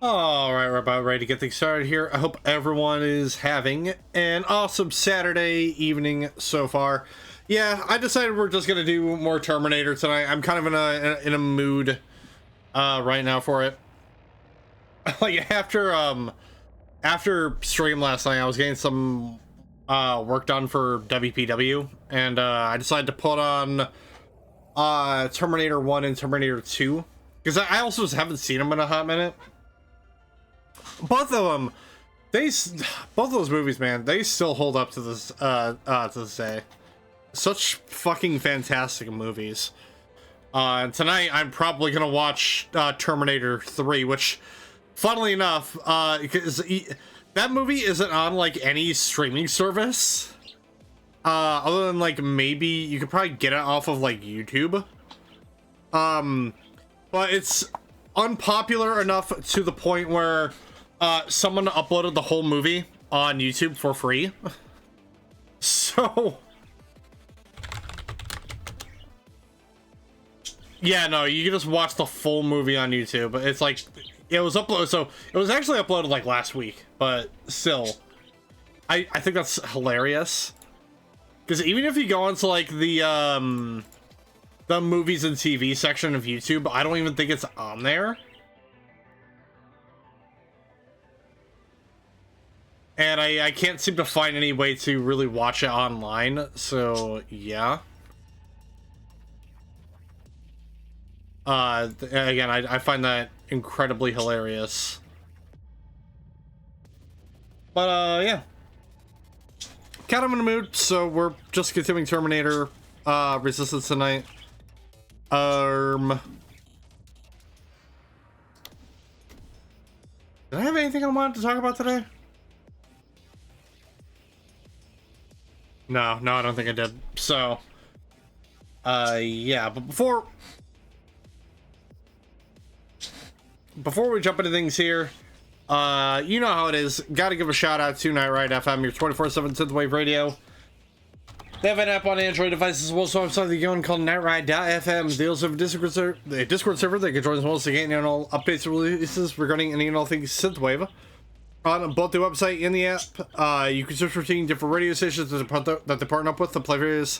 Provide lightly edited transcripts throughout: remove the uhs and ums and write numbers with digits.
All right, we're about ready to get things started here. I hope everyone is having an awesome Saturday evening so far. Yeah, I decided we're just gonna do more Terminator tonight. I'm kind of in a mood right now for it. Like after stream last night, I was getting some work done for WPW, and I decided to put on Terminator 1 and Terminator 2 because I also just haven't seen them in a hot minute. Both of them, both of those movies, man, they still hold up to this day. Such fucking fantastic movies. Tonight I'm probably gonna watch Terminator 3, which, funnily enough, because that movie isn't on like any streaming service, other than like maybe you could probably get it off of like YouTube. But it's unpopular enough to the point where someone uploaded the whole movie on YouTube for free. So yeah, no, you can just watch the full movie on YouTube. It's like it was uploaded, so it was actually uploaded like last week, but still, I think that's hilarious. Because even if you go into like the movies and TV section of YouTube, I don't even think it's on there. And I can't seem to find any way to really watch it online, so yeah. Again, I find that incredibly hilarious. But yeah. Kind of in the mood, so we're just continuing Terminator Resistance tonight. Did I have anything I wanted to talk about today? No, I don't think I did. So, yeah, but before we jump into things here, you know how it is. Got to give a shout out to Night Ride FM, your 24/7 synthwave radio. They have an app on Android devices as well, so I'm sorry they're going called nightride.fm. They also have a Discord server that can join as well, so getting all updates and releases regarding any and all things synthwave. On both the website and the app, you can search for different radio stations that they partner up with to play various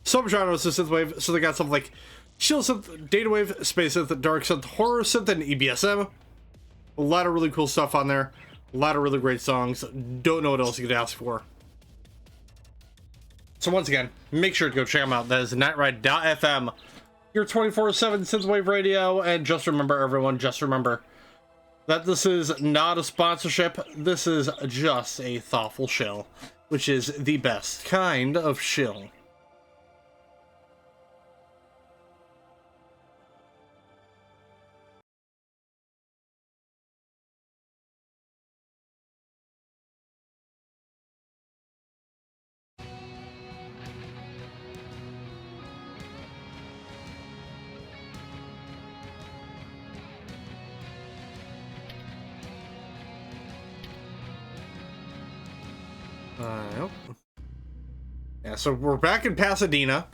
subgenres of synthwave. So they got stuff like SHILL synth, data wave, space synth, dark synth, horror synth, and EBSM. A lot of really cool stuff on there. A lot of really great songs. Don't know what else you could ask for. So once again, make sure to go check them out. That is nightride.fm, your 24/7 synthwave radio. And just remember, everyone, just remember that this is not a sponsorship. This is just a thoughtful shill, which is the best kind of shill. Yeah, so we're back in Pasadena.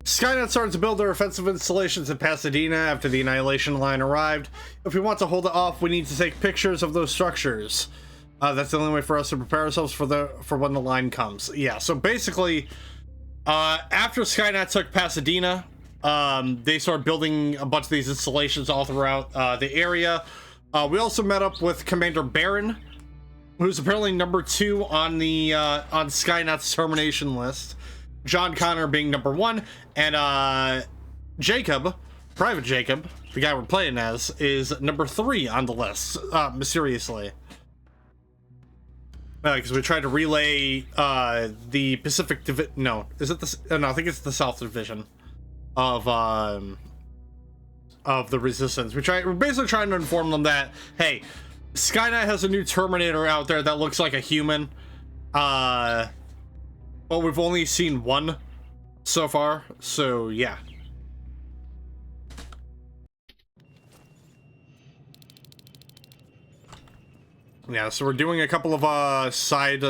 Skynet started to build their offensive installations in Pasadena after the Annihilation Line arrived. If we want to hold it off, we need to take pictures of those structures. That's the only way for us to prepare ourselves for when the line comes. Yeah, so basically, after Skynet took Pasadena, they started building a bunch of these installations all throughout the area. We also met up with Commander Barron, who's apparently number 2 on the on Skynet's termination list. John Connor being number 1, and Jacob, Private Jacob, the guy we're playing as, is number 3 on the list, mysteriously. Because we tried to relay the Pacific Division. No, is it the? No, I think it's the South Division of the Resistance. We're basically trying to inform them that, hey, Skynet has a new Terminator out there that looks like a human, but we've only seen one so far, so yeah. Yeah, so we're doing a couple of side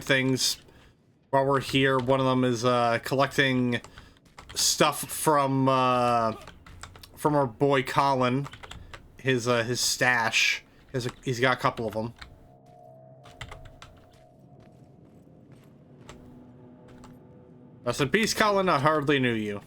things while we're here. One of them is collecting stuff from our boy Colin. his stash. He's got a couple of them. Rest in peace, Colin. I hardly knew you.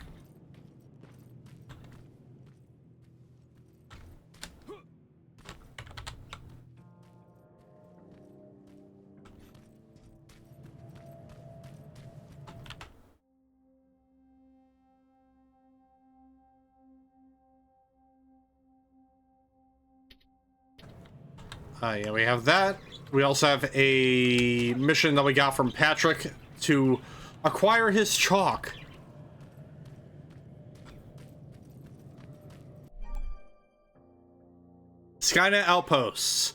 Yeah, we have that. We also have a mission that we got from Patrick to acquire his chalk. Skynet outposts.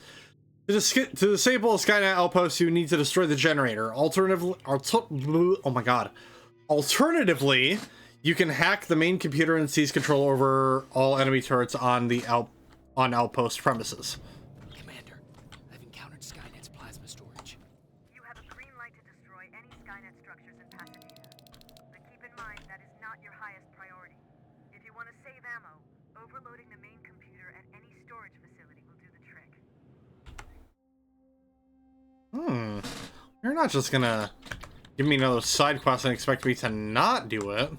To disable a Skynet outpost, you need to destroy the generator. Alternatively, oh my god. Alternatively, you can hack the main computer and seize control over all enemy turrets on the outpost premises. Commander, I've encountered Skynet's plasma storage. You have a green light to destroy any Skynet structures in Pasadena. But keep in mind that is not your highest priority. If you want to save ammo, overloading the main computer at any storage facility will do the trick. You're not just gonna give me another side quest and expect me to not do it.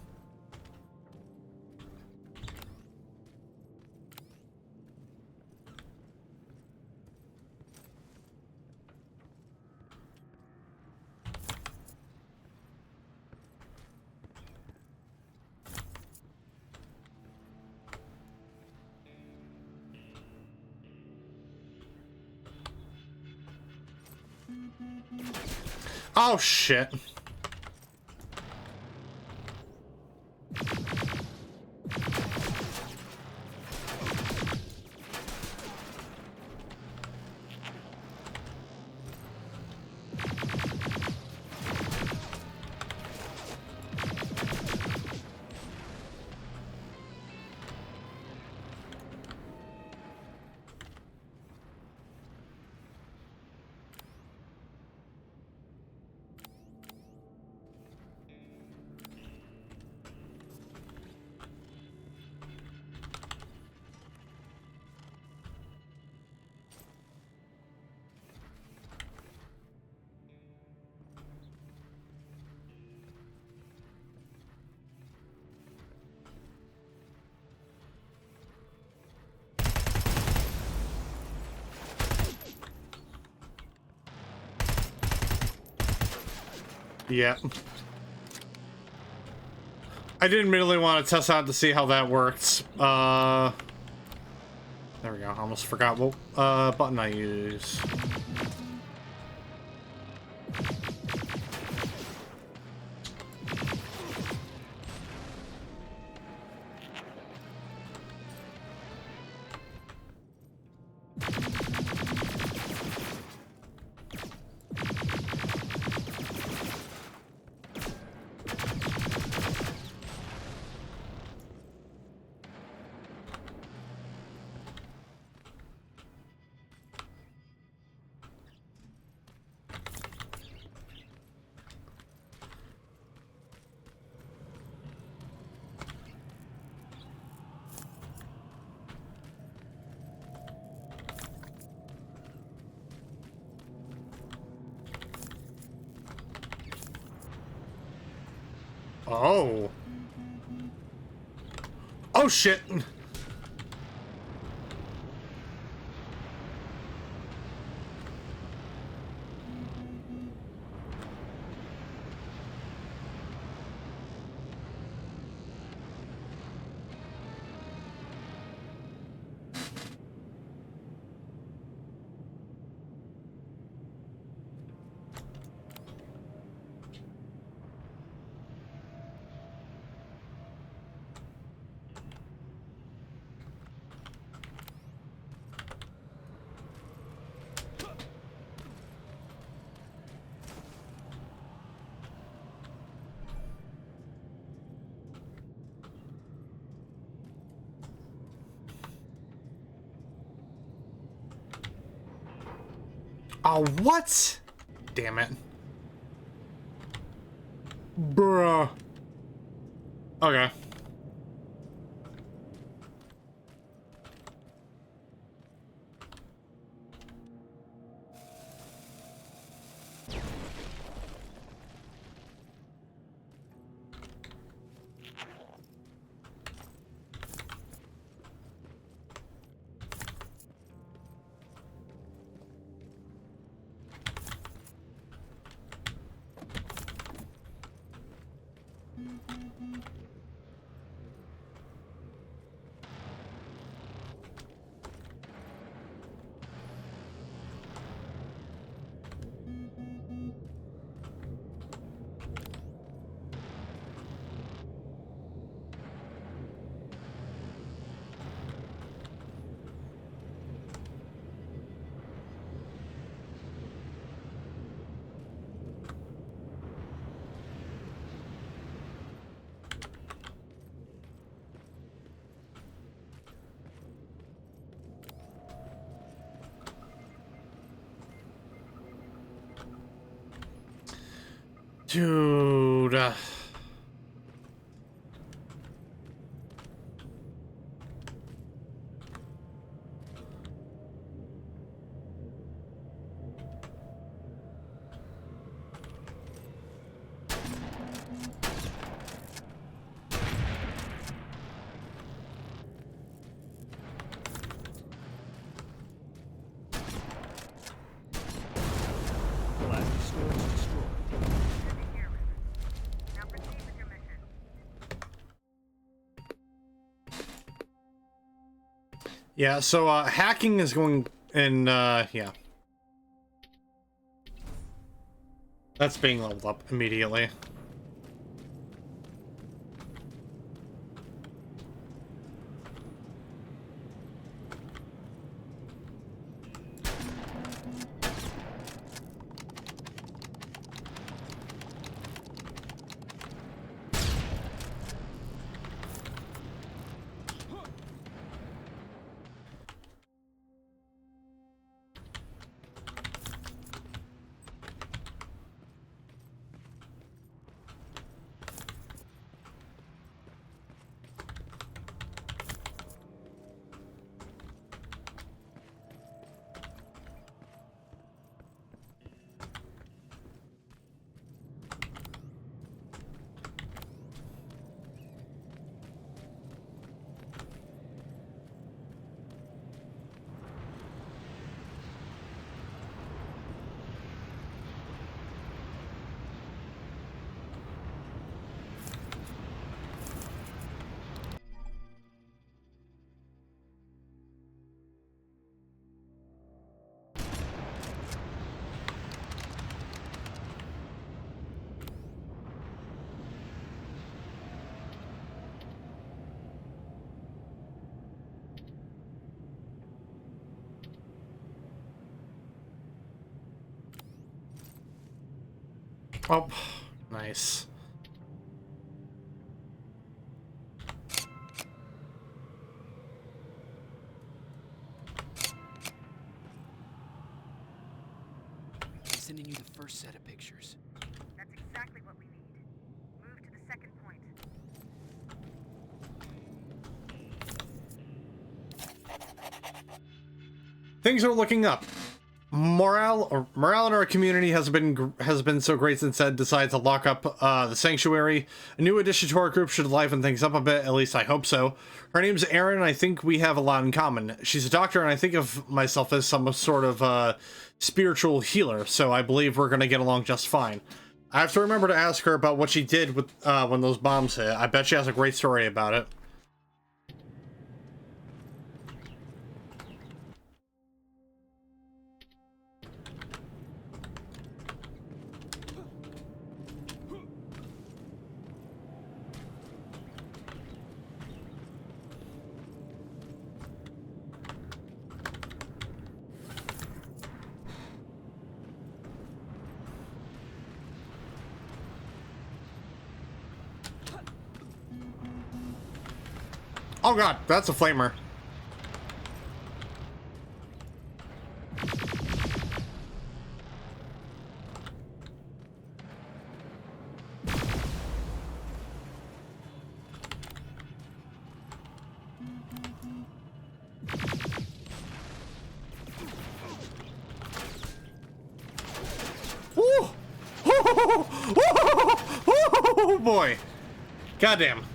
Oh shit. Yeah. I didn't really want to test out to see how that works. There we go. I almost forgot what button I use. Oh. Oh shit. Oh, what? Damn it. Bruh. Okay. Dude. Plasma storage destroyed. Good to hear, River. Now proceed with your mission. Yeah, so hacking is going in yeah. That's being leveled up immediately. Oh, nice. I'm sending you the first set of pictures. That's exactly what we need. Move to the second point. Things are looking up. Morale in our community has been so great since Ed decided to lock up the sanctuary. A new addition to our group should liven things up a bit, at least I hope so. Her name's Erin, and I think we have a lot in common. She's a doctor, and I think of myself as some sort of spiritual healer, so I believe we're gonna get along just fine. I have to remember to ask her about what she did with when those bombs hit. I bet she has a great story about it. Oh god, that's a flamer. Woo! Oh boy. Goddamn.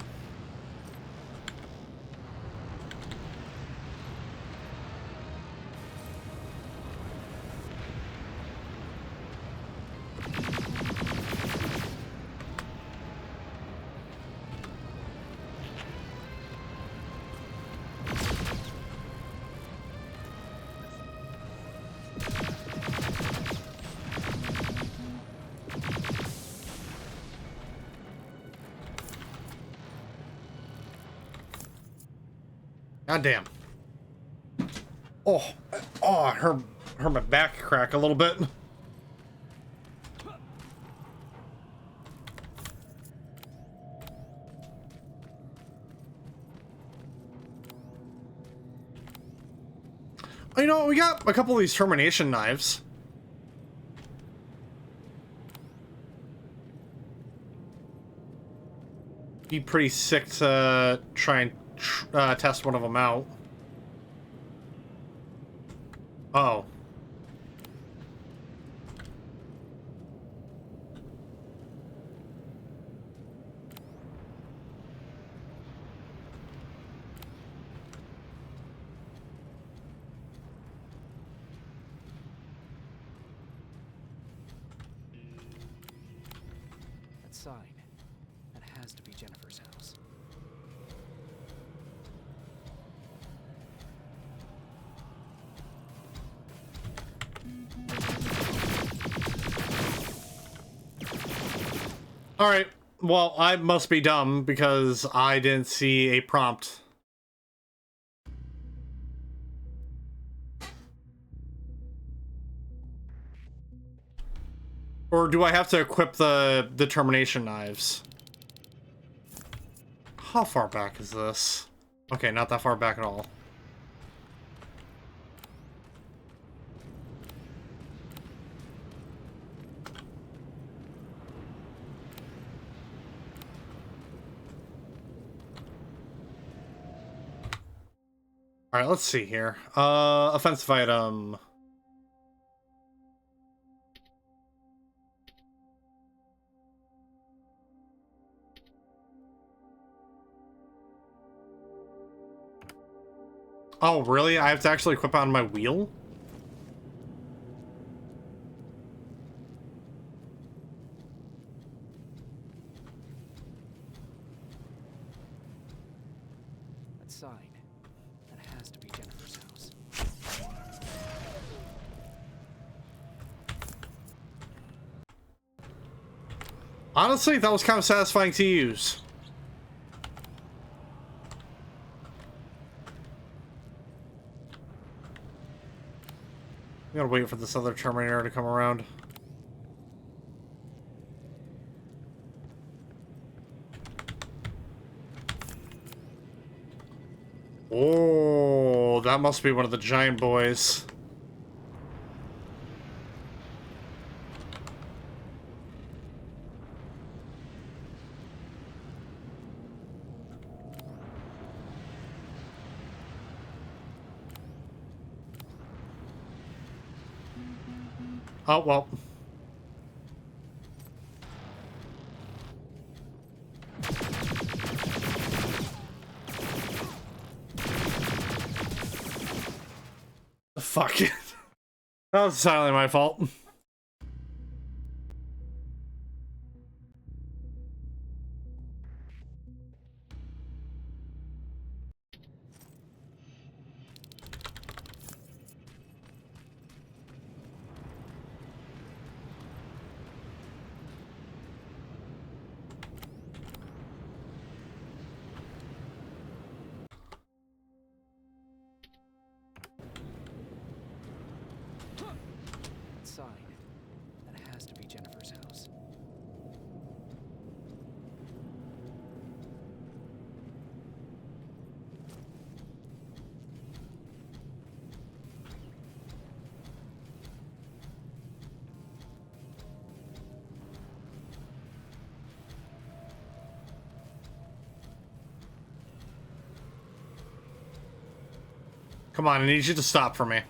God damn. Oh, I heard my back crack a little bit. You know, we got a couple of these termination knives. Be pretty sick to try and test one of them out. Oh. That sign. That has to be Jennifer's house. Alright, well, I must be dumb because I didn't see a prompt. Or do I have to equip the termination knives? How far back is this? Okay, not that far back at all. Alright, let's see here. Offensive item. Oh, really? I have to actually equip on my wheel? That sign. That has to be Jennifer's house. Honestly, that was kind of satisfying to use. We gotta wait for this other Terminator to come around. Oh, that must be one of the giant boys. Oh, well. Fuck it. That was entirely my fault. That sign. That has to be Jennifer's house. Come on, I need you to stop for me.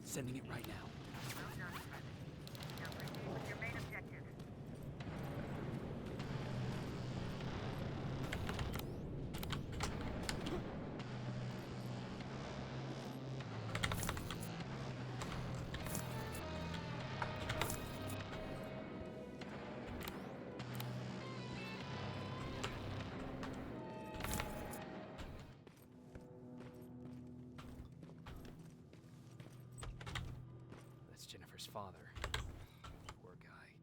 Sending it right now. Well done, Private. Now proceed with your main objective. That's Jennifer's father. Poor guy.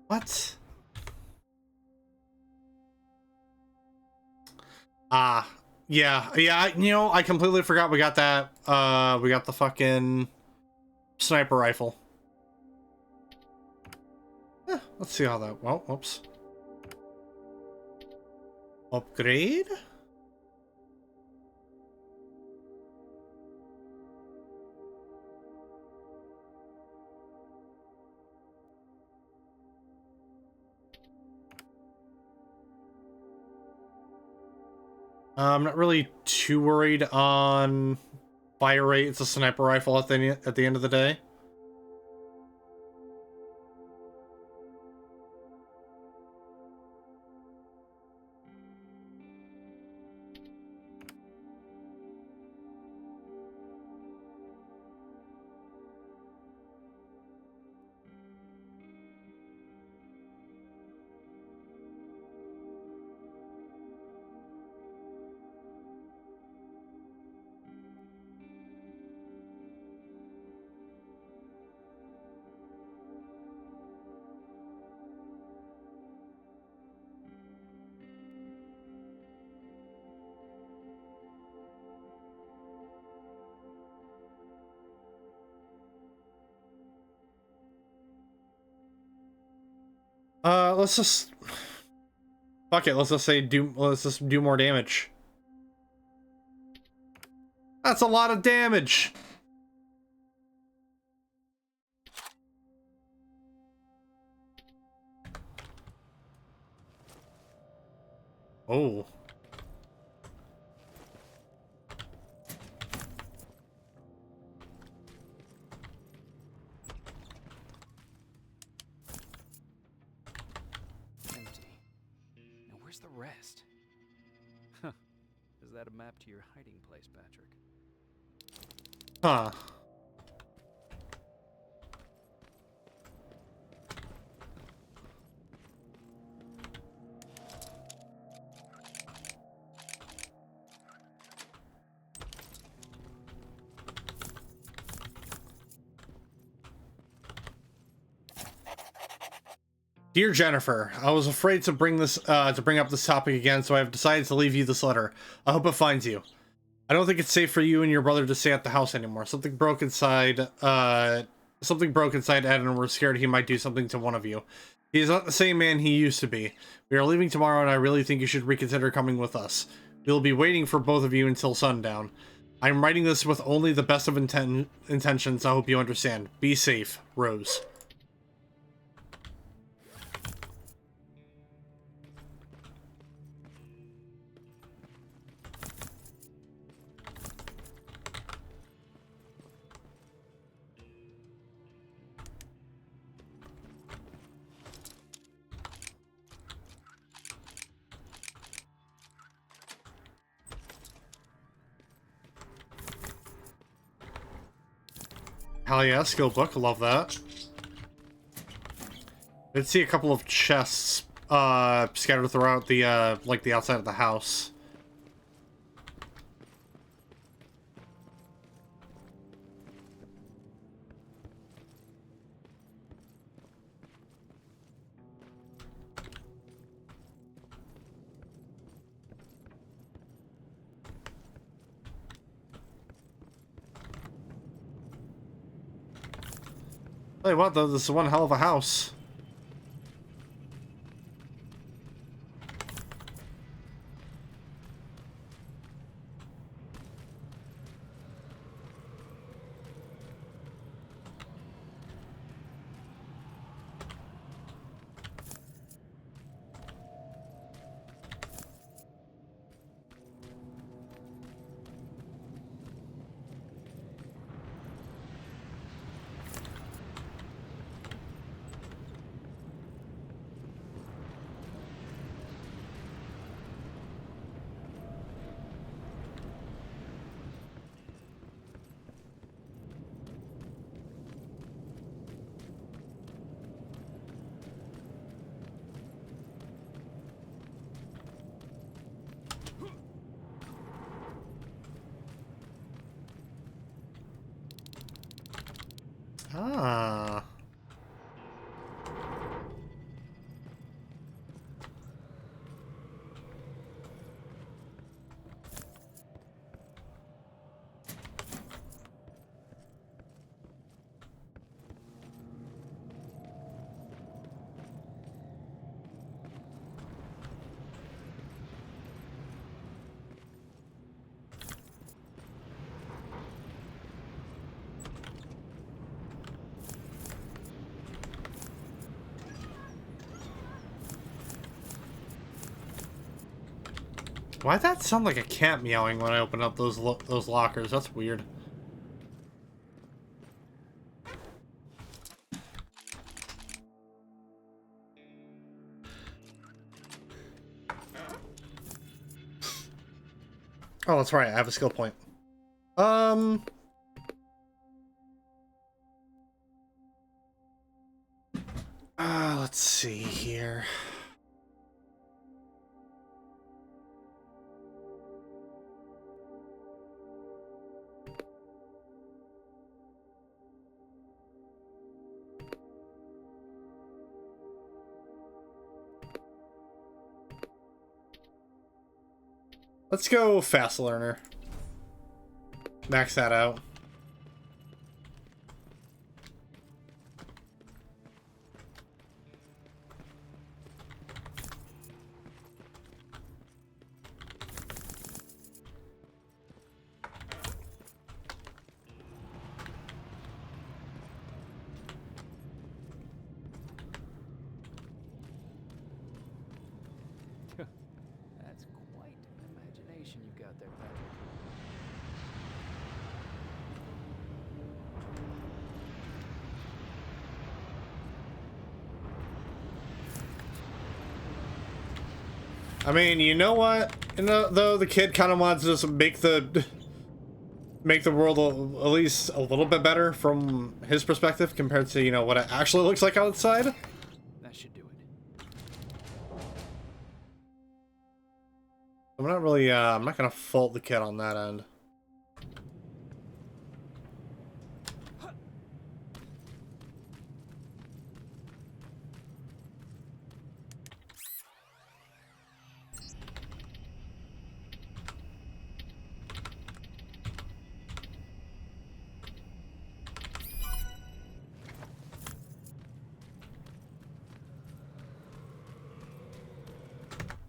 What? Ah, yeah, I completely forgot we got that. We got the fucking sniper rifle. Let's see how that. Well, whoops. Upgrade. I'm not really too worried on fire rate. It's a sniper rifle at the end of the day. Let's just fuck it. Let's just do more damage. That's a lot of damage. Oh. Empty. Now where's the rest? Huh. Is that a map to your hiding place, Patrick? Huh. Dear Jennifer, I was afraid to bring up this topic again, so I have decided to leave you this letter. I hope it finds you. I don't think it's safe for you and your brother to stay at the house anymore. Something broke inside Ed, and we're scared he might do something to one of you. He is not the same man he used to be. We are leaving tomorrow, and I really think you should reconsider coming with us. We will be waiting for both of you until sundown. I'm writing this with only the best of intentions. I hope you understand. Be safe, Rose. Hell yeah, skill book, love that. I did see a couple of chests scattered throughout the like the outside of the house. Tell you what, though, this is one hell of a house. Ah. Why'd that sound like a cat meowing when I opened up those lockers? That's weird. Oh, that's right. I have a skill point. Let's see here. Let's go fast learner. Max that out. That's quite an imagination you've got there, Patrick. I mean, you know what? You know, though the kid kind of wants to just make the world at least a little bit better from his perspective compared to, you know, what it actually looks like outside. That should do it. I'm not really, I'm not gonna fault the kid on that end.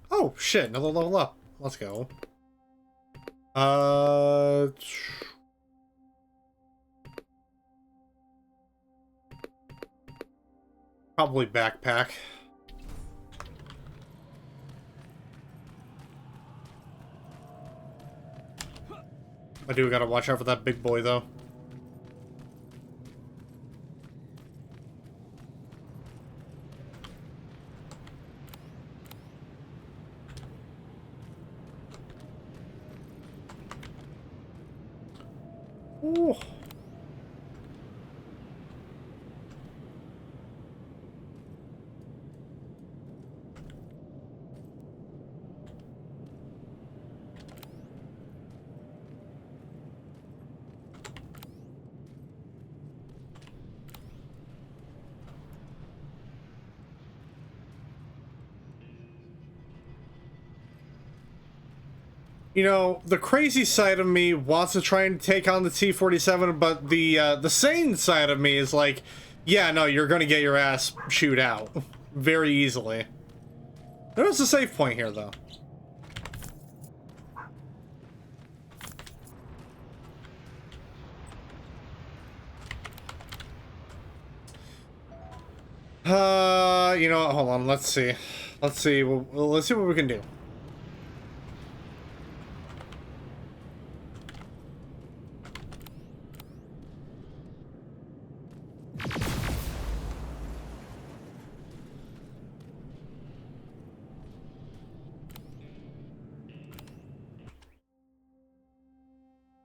Oh, shit, another level up. Let's go. Probably backpack. I do gotta watch out for that big boy, though. Ooh. You know, the crazy side of me wants to try and take on the T-47, but the sane side of me is like, Yeah, no, you're gonna get your ass chewed out very easily. There's a save point here, though. You know what? Hold on. Let's see. Let's see. Let's see what we can do.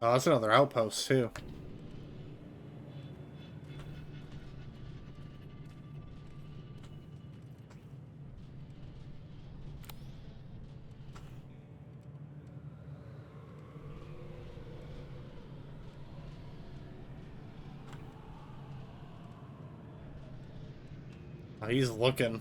Oh, that's another outpost, too. Oh, he's looking.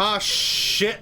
Ah, shit.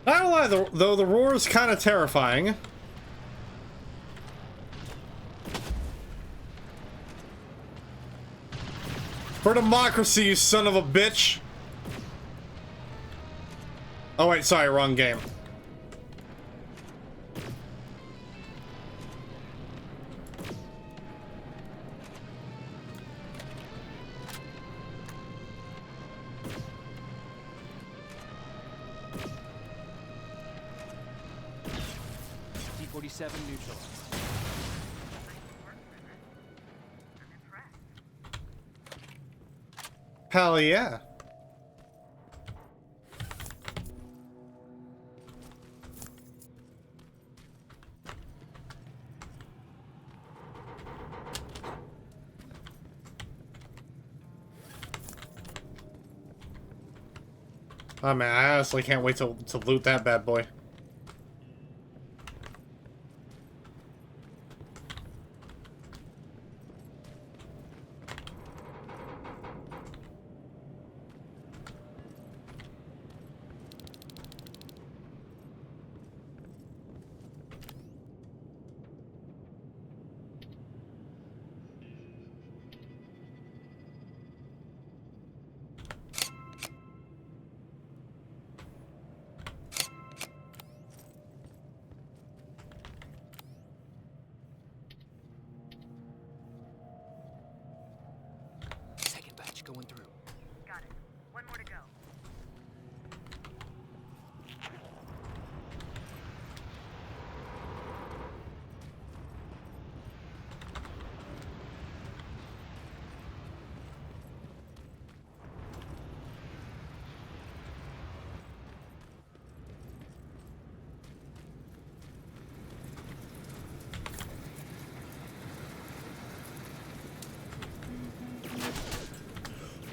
Not gonna lie, though the roar is kind of terrifying. For democracy, you son of a bitch! Oh wait, sorry, wrong game. T-47 neutralized. Hell yeah. Oh man, I honestly can't wait to loot that bad boy.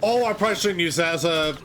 Oh, I probably shouldn't use that as a...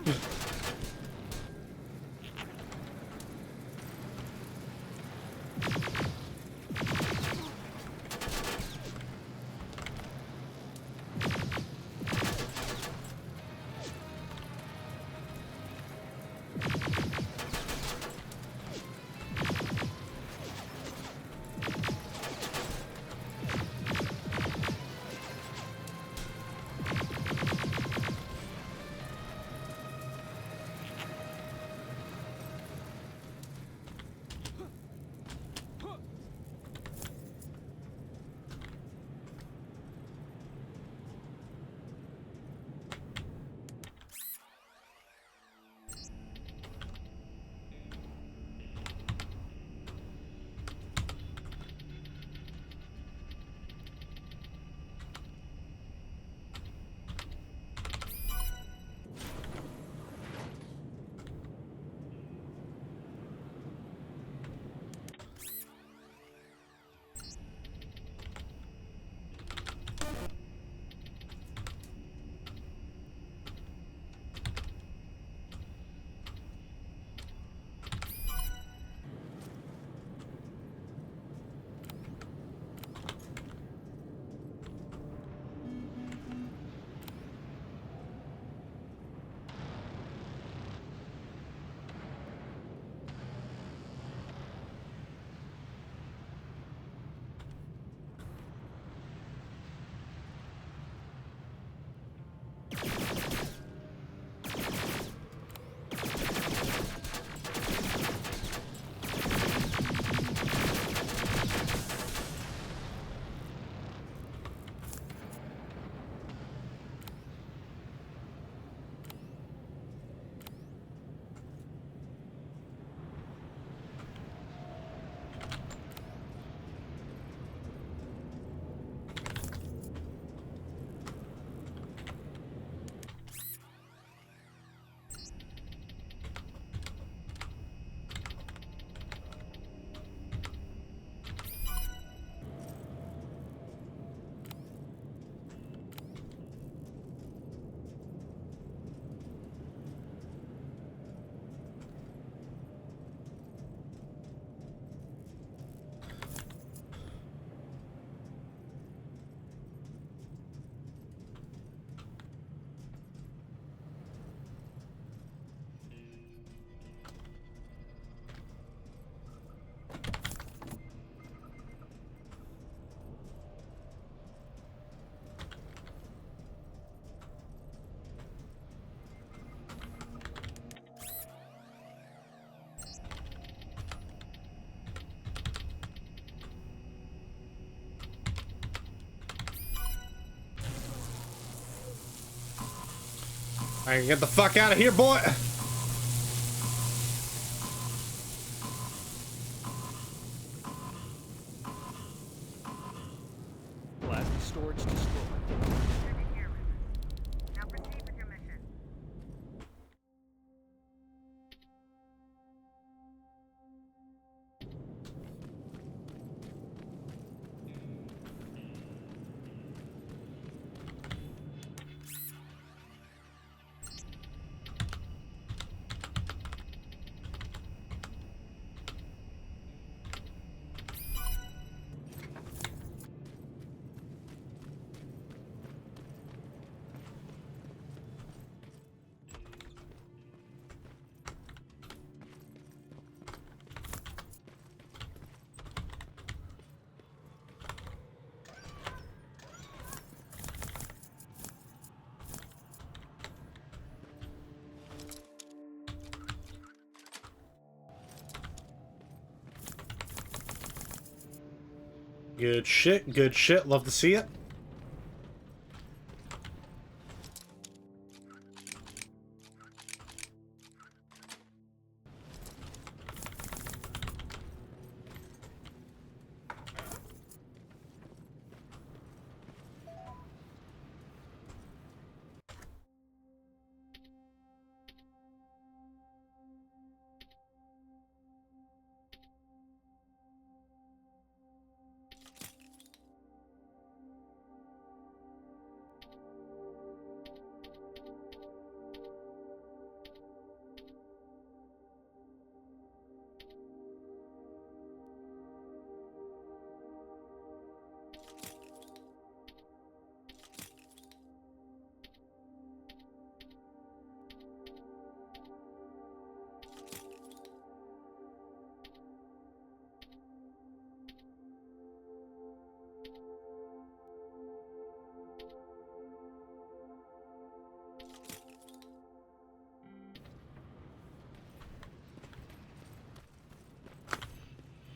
I can get the fuck out of here, boy! Plasma storage destroyed. Good to hear, River. Now proceed with your mission. Good shit, good shit. Love to see it.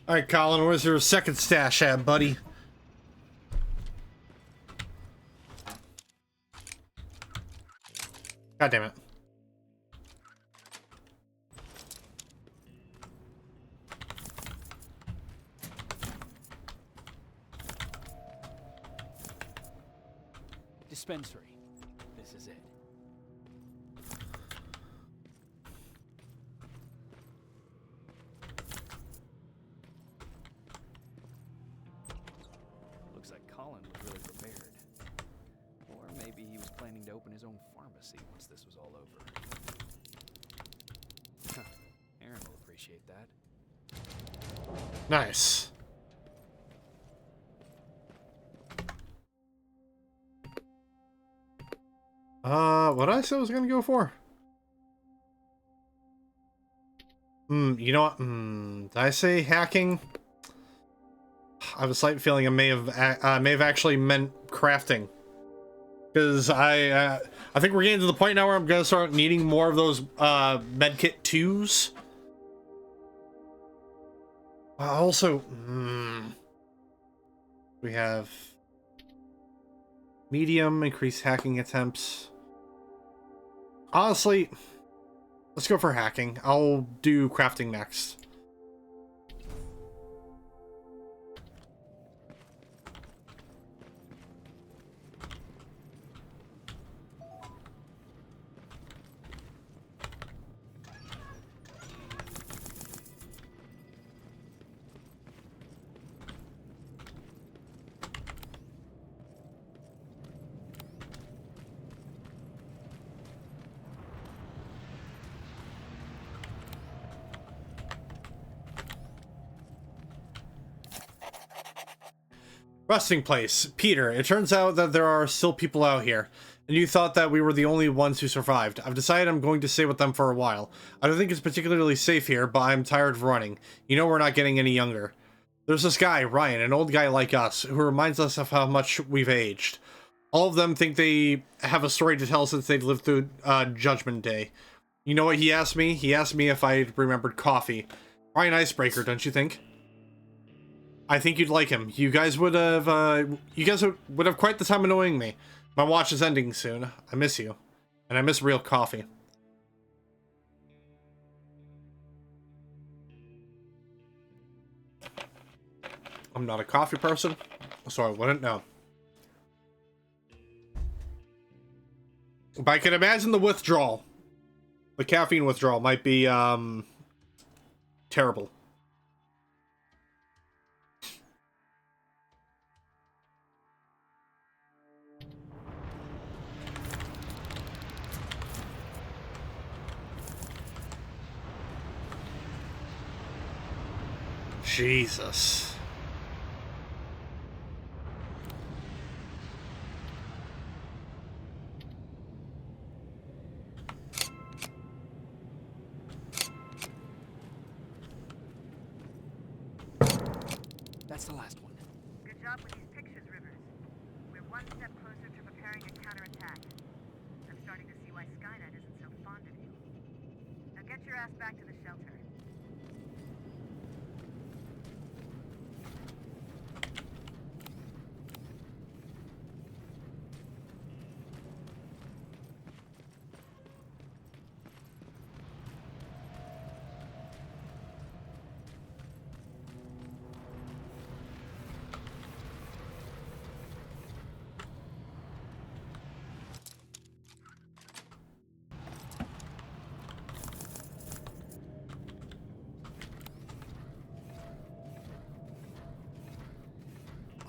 Alright, Colin, where's your second stash at, buddy? God damn it. Dispensary. This is it. Looks like Colin was really prepared. Or maybe he was planning to open his own pharmacy once this was all over. Huh. Aaron will appreciate that. Nice. What did I say I was gonna go for? You know what? Did I say hacking? I have a slight feeling I may have actually meant crafting, because I think we're getting to the point now where I'm gonna start needing more of those medkit 2s. Also, we have medium, increased hacking attempts. Honestly, let's go for hacking. I'll do crafting next. Resting place. Peter, it turns out that there are still people out here, and you thought that we were the only ones who survived. I've decided I'm going to stay with them for a while. I don't think it's particularly safe here, but I'm tired of running. You know we're not getting any younger. There's this guy, Ryan, an old guy like us, who reminds us of how much we've aged. All of them think they have a story to tell since they've lived through Judgment Day. You know what he asked me? He asked me if I remembered coffee. Ryan icebreaker, don't you think? I think you'd like him. You guys would have quite the time annoying me. My watch is ending soon. I miss you. And I miss real coffee. I'm not a coffee person, so I wouldn't know. But I can imagine the withdrawal. The caffeine withdrawal might be, terrible. Jesus. That's the last one. Good job with these pictures, Rivers. We're one step closer to preparing a counterattack. I'm starting to see why Skynet isn't so fond of you. Now get your ass back to the shelter.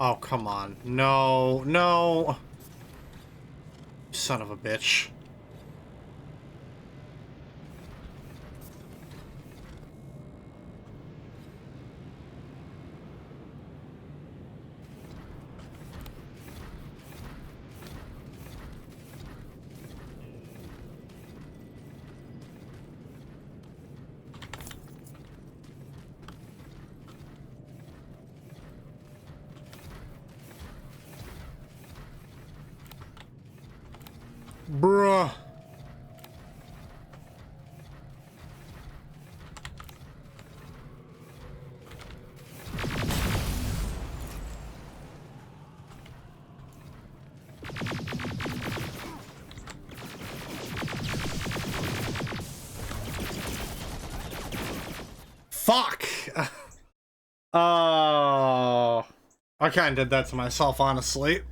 Oh, come on. No, no. Son of a bitch. Bruh. Fuck! Oh, I kind of did that to myself, honestly.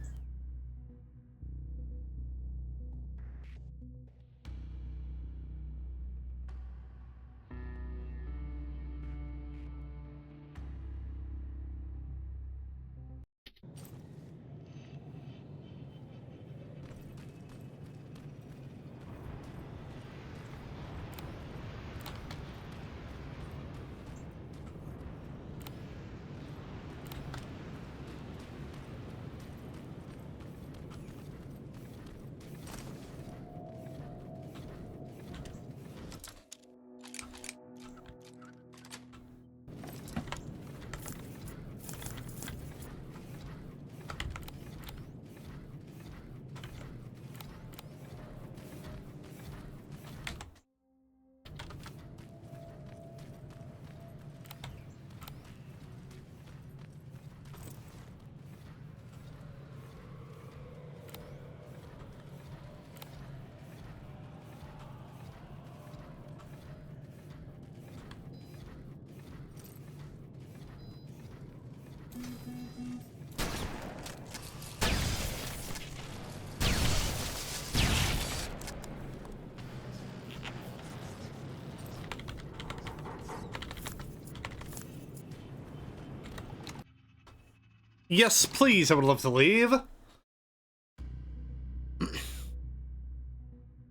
Yes, please, I would love to leave.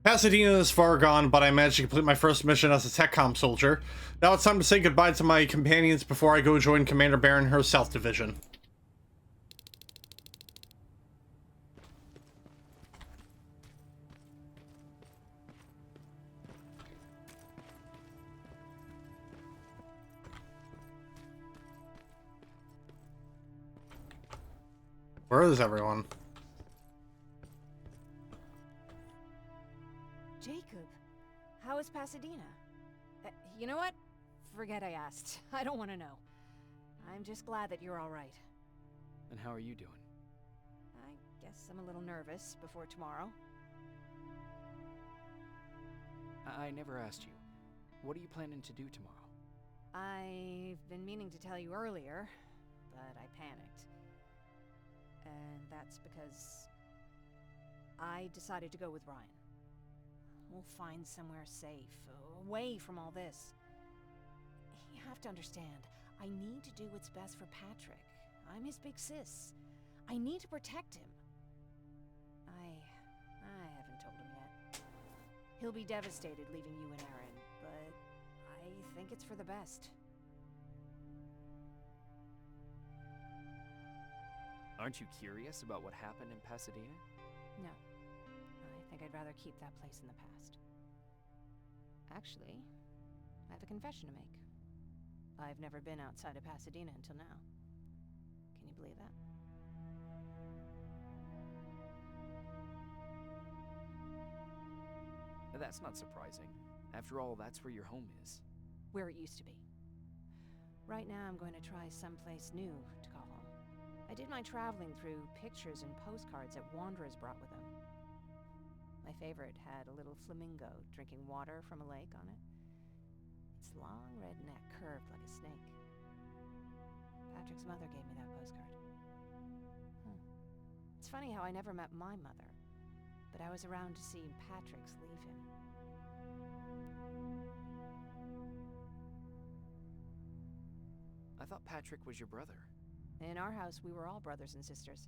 Pasadena is far gone, but I managed to complete my first mission as a TechCom soldier. Now it's time to say goodbye to my companions before I go join Commander Baron her South Division. Where is everyone? Jacob, how is Pasadena? You know what? Forget I asked. I don't want to know. I'm just glad that you're all right. And how are you doing? I guess I'm a little nervous before tomorrow. I never asked you. What are you planning to do tomorrow? I've been meaning to tell you earlier, but I panicked. And that's because I decided to go with Ryan. We'll find somewhere safe, away from all this. You have to understand, I need to do what's best for Patrick. I'm his big sis. I need to protect him. I haven't told him yet. He'll be devastated leaving you and Aaron, but I think it's for the best. Aren't you curious about what happened in Pasadena? No. I think I'd rather keep that place in the past. Actually, I have a confession to make. I've never been outside of Pasadena until now. Can you believe that? That's not surprising. After all, that's where your home is. Where it used to be. Right now I'm going to try someplace new to call home. I did my traveling through pictures and postcards that wanderers brought with them. My favorite had a little flamingo drinking water from a lake on it. Its long red neck curved like a snake. Patrick's mother gave me that postcard. It's funny how I never met my mother, but I was around to see Patrick's leave him. I thought Patrick was your brother. In our house, we were all brothers and sisters.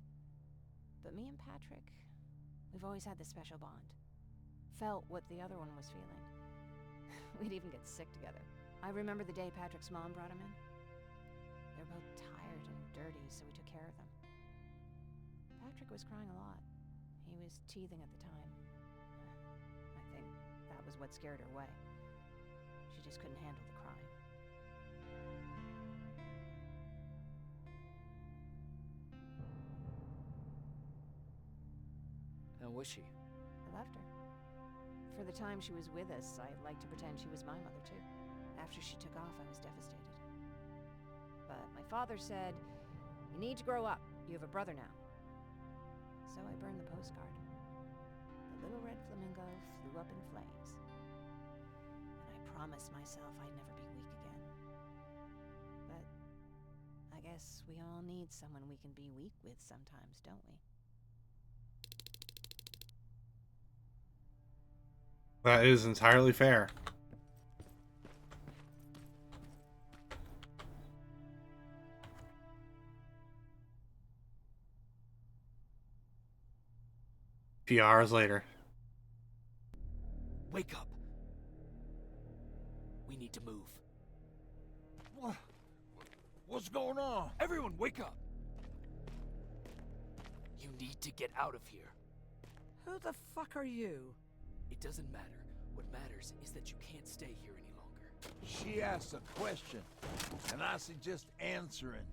But me and Patrick, we've always had this special bond. Felt what the other one was feeling. We'd even get sick together. I remember the day Patrick's mom brought him in. They were both tired and dirty, so we took care of them. Patrick was crying a lot. He was teething at the time. I think that was what scared her away. She just couldn't handle the crying. How was she? I loved her. For the time she was with us, I liked to pretend she was my mother too. After she took off, I was devastated. But my father said, "You need to grow up. You have a brother now." So I burned the postcard. The little red flamingo flew up in flames. And I promised myself I'd never be weak again. I guess we all need someone we can be weak with sometimes, don't we? That is entirely fair. A few hours later. Wake up. We need to move. What's going on? Everyone, wake up! You need to get out of here. Who the fuck are you? It doesn't matter. What matters is that you can't stay here any longer. She asked a question, and I suggest answering.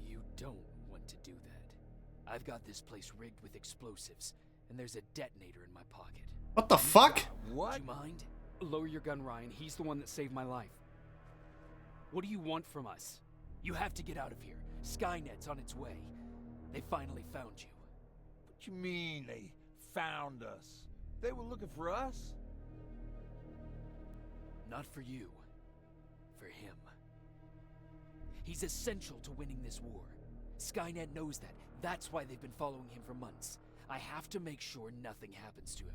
You don't want to do that. I've got this place rigged with explosives, and there's a detonator in my pocket. What the fuck? What? Do you mind? Lower your gun, Ryan. He's the one that saved my life. What do you want from us? You have to get out of here. Skynet's on its way. They finally found you. What you mean they found us? They were looking for us? Not for you. For him. He's essential to winning this war. Skynet knows that. That's why they've been following him for months. I have to make sure nothing happens to him.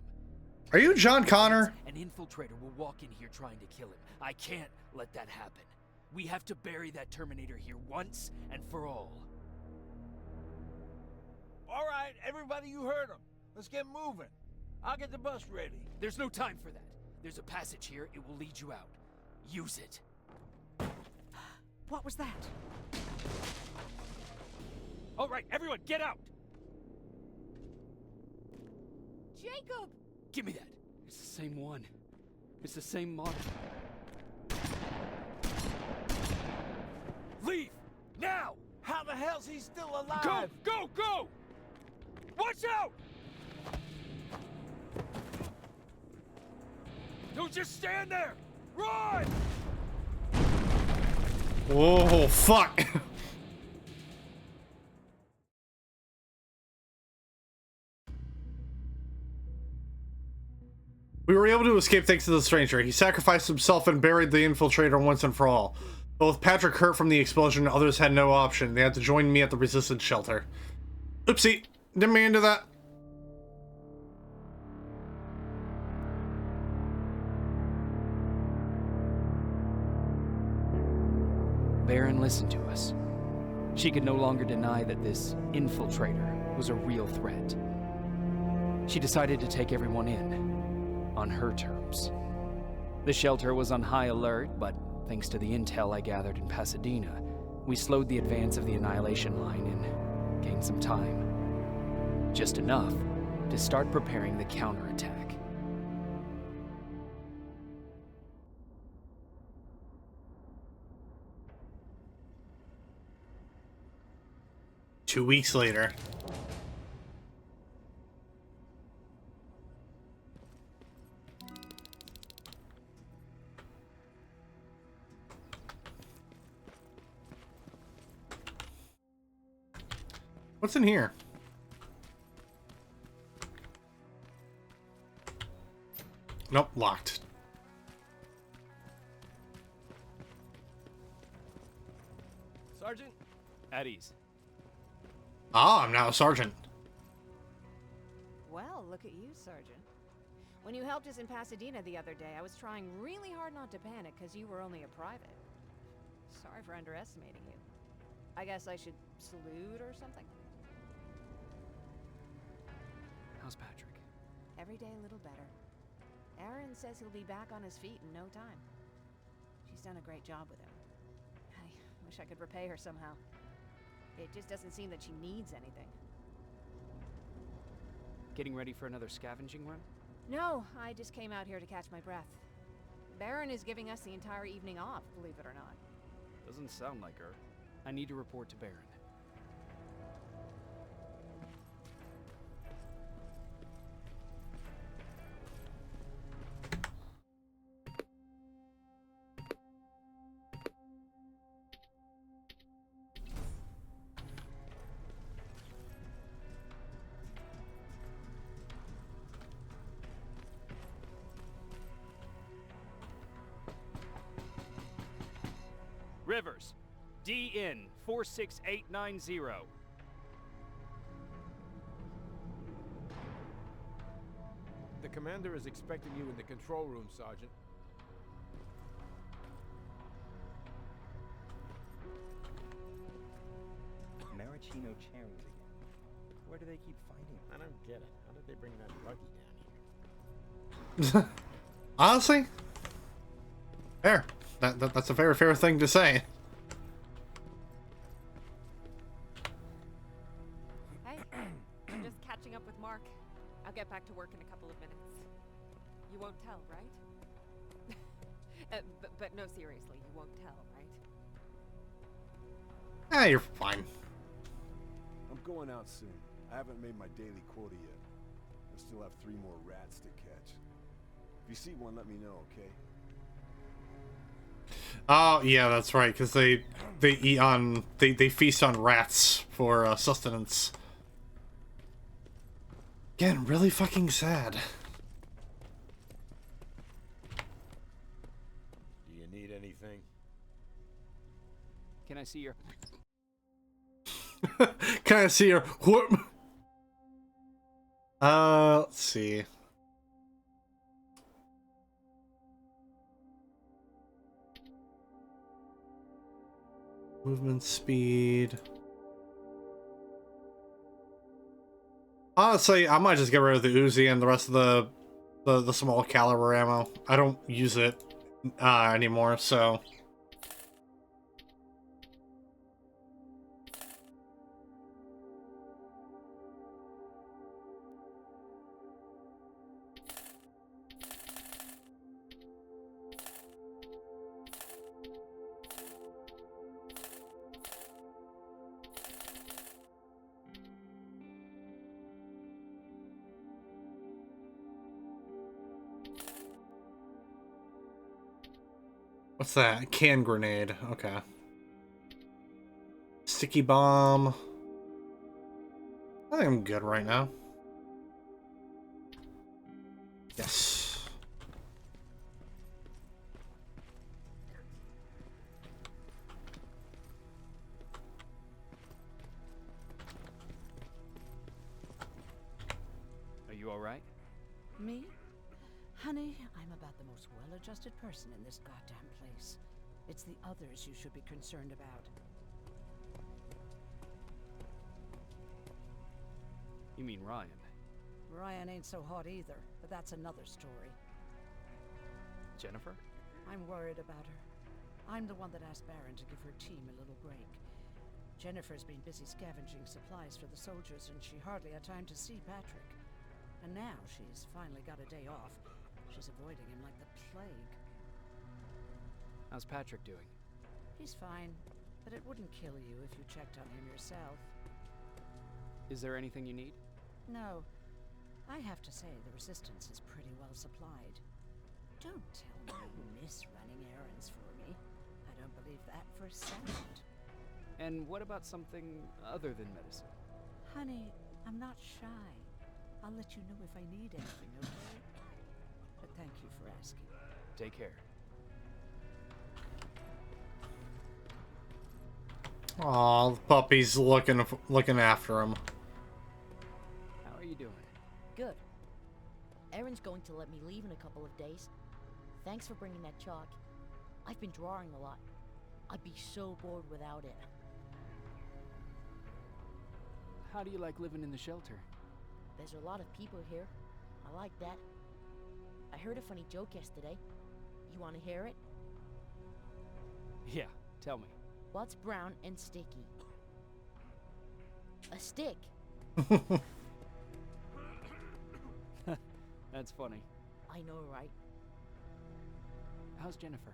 Are you John Connor? An infiltrator will walk in here trying to kill him. I can't let that happen. We have to bury that Terminator here once and for all. All right, everybody, you heard him. Let's get moving. I'll get the bus ready. There's no time for that. There's a passage here. It will lead you out. Use it. What was that? All right, everyone, get out! Jacob! Give me that. It's the same one. It's the same model. Leave! Now! How the hell's he still alive? Go! Go! Go! Watch out! Don't just stand there! Run! Whoa, fuck. We were able to escape thanks to the stranger. He sacrificed himself and buried the infiltrator once and for all. Both Patrick hurt from the explosion and others had no option. They had to join me at the resistance shelter. Oopsie. Didn't mean to do that. Baron listened to us. She could no longer deny that this infiltrator was a real threat. She decided to take everyone in, on her terms. The shelter was on high alert, but thanks to the intel I gathered in Pasadena, we slowed the advance of the Annihilation Line and gained some time. Just enough to start preparing the counterattack. 2 weeks later. What's in here? Nope, locked. Sergeant? At ease. Ah, I'm now a sergeant. Well, look at you, Sergeant. When you helped us in Pasadena the other day, I was trying really hard not to panic because you were only a private. Sorry for underestimating you. I guess I should salute or something? How's Patrick? Every day a little better. Aaron says he'll be back on his feet in no time. She's done a great job with him. I wish I could repay her somehow. It just doesn't seem that she needs anything. Getting ready for another scavenging run? No, I just came out here to catch my breath. Baron is giving us the entire evening off, believe it or not. Doesn't sound like her. I need to report to Baron. Rivers, DN 46890. The commander is expecting you in the control room, Sergeant. Maraschino cherries again. Where do they keep finding them? I don't get it. How did they bring that buggy down here? Honestly, fair. That's a very fair thing to say. Hey, I'm just catching up with Mark. I'll get back to work in a couple of minutes. You won't tell, right? But no, seriously, you won't tell, right? Ah, you're fine. I'm going out soon. I haven't made my daily quota yet. I still have 3 more rats to catch. If you see one, let me know, okay? Oh yeah, that's right. Because they eat on they feast on rats for sustenance. Again, really fucking sad. Do you need anything? Can I see your... Can I see your whoop? Let's see. Movement speed. Honestly, I might just get rid of the Uzi and the rest of the small caliber ammo. I don't use it anymore, so. What's that? Can grenade. Okay. Sticky bomb. I think I'm good right now. Yes. Are you alright? Me? Honey, I'm about the most well-adjusted person in this goddamn place. It's the others you should be concerned about. You mean Ryan? Ryan ain't so hot either, but that's another story. Jennifer? I'm worried about her. I'm the one that asked Baron to give her team a little break. Jennifer's been busy scavenging supplies for the soldiers, and she hardly had time to see Patrick. And now she's finally got a day off. She's avoiding him like the plague. How's Patrick doing? He's fine, but it wouldn't kill you if you checked on him yourself. Is there anything you need? No. I have to say the Resistance is pretty well supplied. Don't tell me you miss running errands for me. I don't believe that for a second. And what about something other than medicine? Honey, I'm not shy. I'll let you know if I need anything, okay? But thank you for asking. Take care. Aw, the puppy's looking after him. How are you doing? Good. Erin's going to let me leave in a couple of days. Thanks for bringing that chalk. I've been drawing a lot. I'd be so bored without it. How do you like living in the shelter? There's a lot of people here. I like that. I heard a funny joke yesterday. You want to hear it? Yeah, tell me. What's brown and sticky? A stick. That's funny. I know, right? How's Jennifer?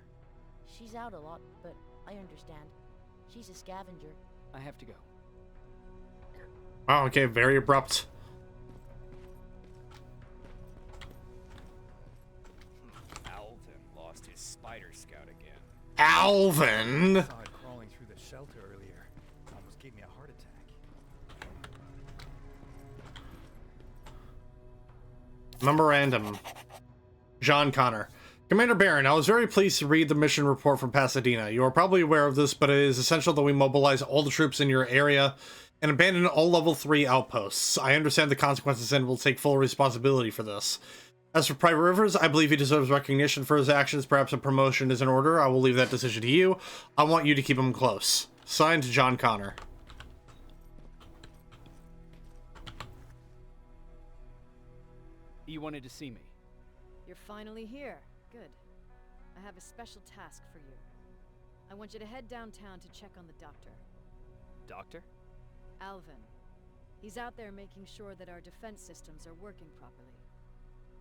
She's out a lot, but I understand. She's a scavenger. I have to go. Oh, okay, very abrupt. Alvin lost his spider scout again. Alvin! I saw it crawling through the shelter earlier. Almost gave me a heart attack. Memorandum. John Connor. Commander Barron, I was very pleased to read the mission report from Pasadena. You are probably aware of this, but it is essential that we mobilize all the troops in your area and abandon all level 3 outposts. I understand the consequences and will take full responsibility for this. As for Private Rivers, I believe he deserves recognition for his actions. Perhaps a promotion is in order. I will leave that decision to you. I want you to keep him close. Signed, John Connor. You wanted to see me. You're finally here. Good. I have a special task for you. I want you to head downtown to check on the doctor. Doctor? Alvin. He's out there making sure that our defense systems are working properly.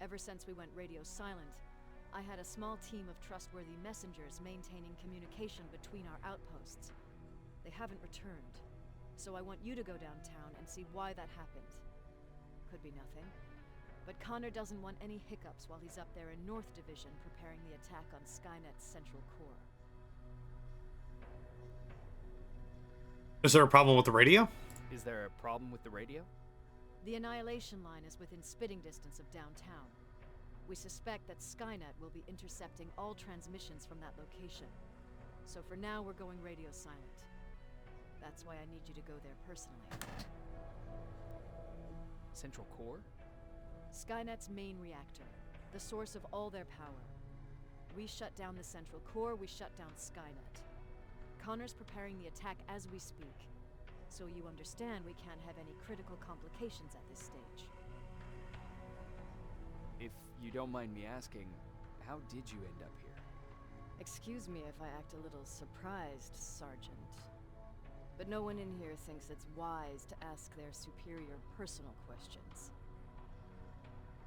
Ever since we went radio silent, I had a small team of trustworthy messengers maintaining communication between our outposts. They haven't returned, so I want you to go downtown and see why that happened. Could be nothing, but Connor doesn't want any hiccups while he's up there in North Division preparing the attack on Skynet's central core. Is there a problem with the radio? Is there a problem with the radio? The Annihilation Line is within spitting distance of downtown. We suspect that Skynet will be intercepting all transmissions from that location. So for now, we're going radio silent. That's why I need you to go there personally. Central core? Skynet's main reactor, the source of all their power. We shut down the central core, we shut down Skynet. Connor's preparing the attack as we speak. So you understand we can't have any critical complications at this stage. If you don't mind me asking, how did you end up here? Excuse me if I act a little surprised, Sergeant. But no one in here thinks it's wise to ask their superior personal questions.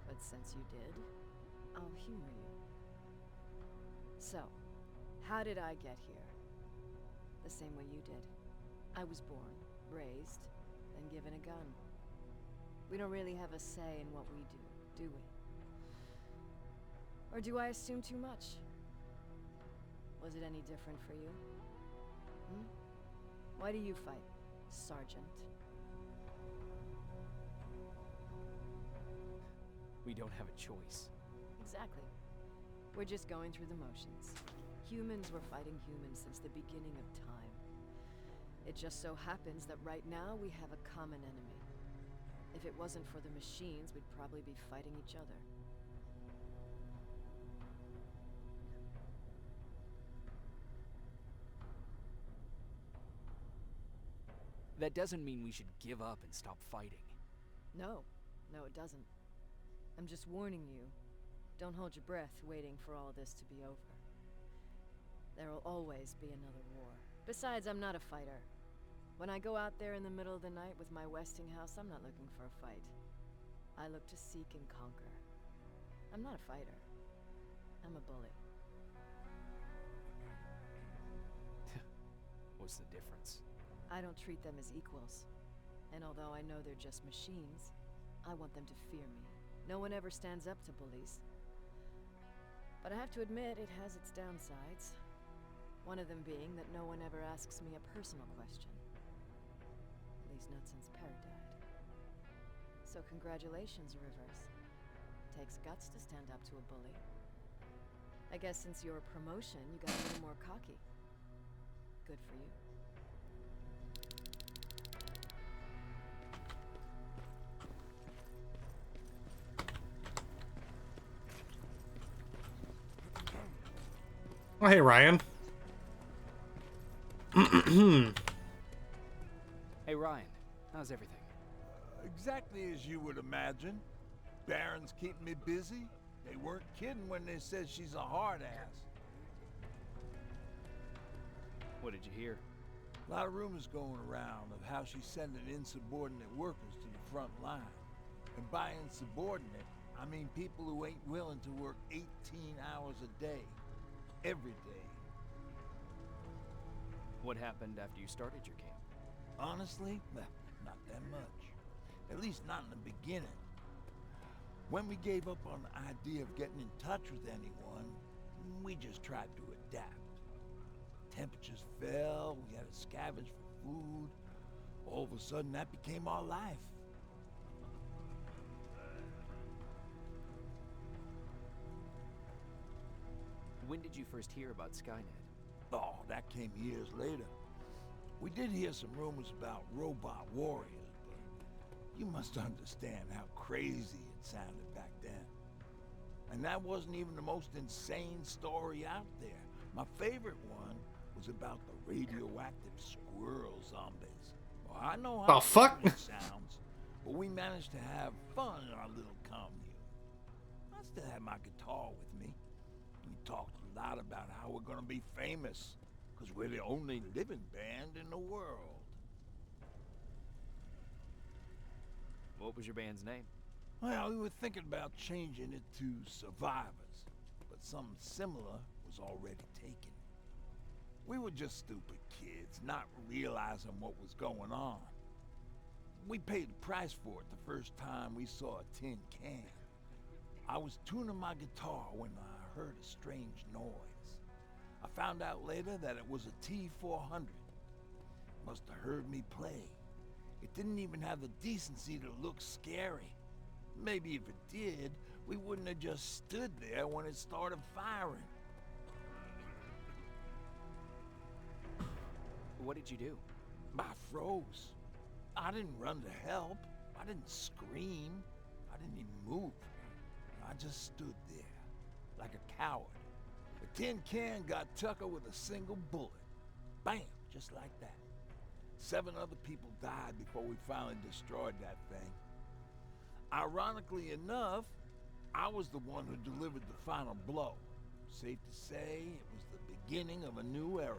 But since you did, I'll humor you. So, how did I get here? The same way you did. I was born, raised, then given a gun. We don't really have a say in what we do we? Or do I assume too much? Was it any different for you? Why do you fight, Sergeant? We don't have a choice. Exactly. We're just going through the motions. Humans were fighting humans since the beginning of time. It just so happens that right now we have a common enemy. If it wasn't for the machines, we'd probably be fighting each other. That doesn't mean we should give up and stop fighting. No, it doesn't. I'm just warning you. Don't hold your breath waiting for all this to be over. There will always be another war. Besides, I'm not a fighter. When I go out there in the middle of the night with my Westinghouse, I'm not looking for a fight. I look to seek and conquer. I'm not a fighter. I'm a bully. What's the difference? I don't treat them as equals. And although I know they're just machines, I want them to fear me. No one ever stands up to bullies. But I have to admit, it has its downsides. One of them being that no one ever asks me a personal question. At least not since Perry died. So congratulations, Rivers. Takes guts to stand up to a bully. I guess since your promotion, you got a little more cocky. Good for you. Oh, hey, Ryan. Hey, Ryan. How's everything? Exactly as you would imagine. Baron's keeping me busy. They weren't kidding when they said she's a hard ass. What did you hear? A lot of rumors going around of how she's sending insubordinate workers to the front line. And by insubordinate, I mean people who ain't willing to work 18 hours a day. Every day. What happened after you started your camp? Honestly, not that much. At least not in the beginning. When we gave up on the idea of getting in touch with anyone, we just tried to adapt. Temperatures fell, we had to scavenge for food. All of a sudden, that became our life. When did you first hear about Skynet? Oh, that came years later. We did hear some rumors about robot warriors, but you must understand how crazy it sounded back then. And that wasn't even the most insane story out there. My favorite one was about the radioactive squirrel zombies. Well, I know how it sounds, but we managed to have fun in our little commune. I still have my guitar with me. We talked a lot about how we're gonna be famous, because we're the only living band in the world. What was your band's name? Well, we were thinking about changing it to Survivors, but something similar was already taken. We were just stupid kids, not realizing what was going on. We paid the price for it the first time we saw a tin can. I was tuning my guitar when I heard a strange noise. I found out later that it was a T-400. Must have heard me play. It didn't even have the decency to look scary. Maybe if it did, we wouldn't have just stood there when it started firing. What did you do? I froze. I didn't run to help. I didn't scream. I didn't even move. I just stood there, like a coward. The tin can got Tucker with a single bullet. Bam! Just like that. 7 other people died before we finally destroyed that thing. Ironically enough, I was the one who delivered the final blow. Safe to say, it was the beginning of a new era.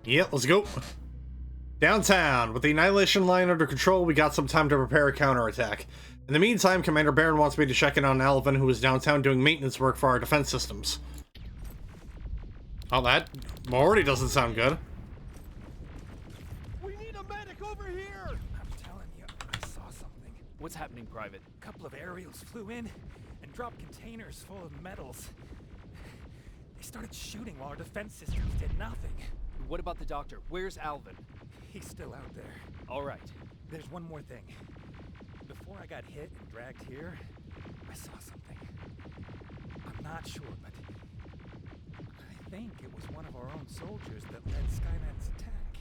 Yep, let's go. Downtown. With the Annihilation line under control, we got some time to prepare a counterattack. In the meantime, Commander Barron wants me to check in on Alvin, who is downtown doing maintenance work for our defense systems. Oh, that already doesn't sound good. We need a medic over here! I'm telling you, I saw something. What's happening, Private? A couple of aerials flew in and dropped containers full of metals. They started shooting while our defense systems did nothing. What about the doctor? Where's Alvin? He's still out there. All right. There's one more thing. Before I got hit and dragged here, I saw something. I'm not sure, but I think it was one of our own soldiers that led Skynet's attack.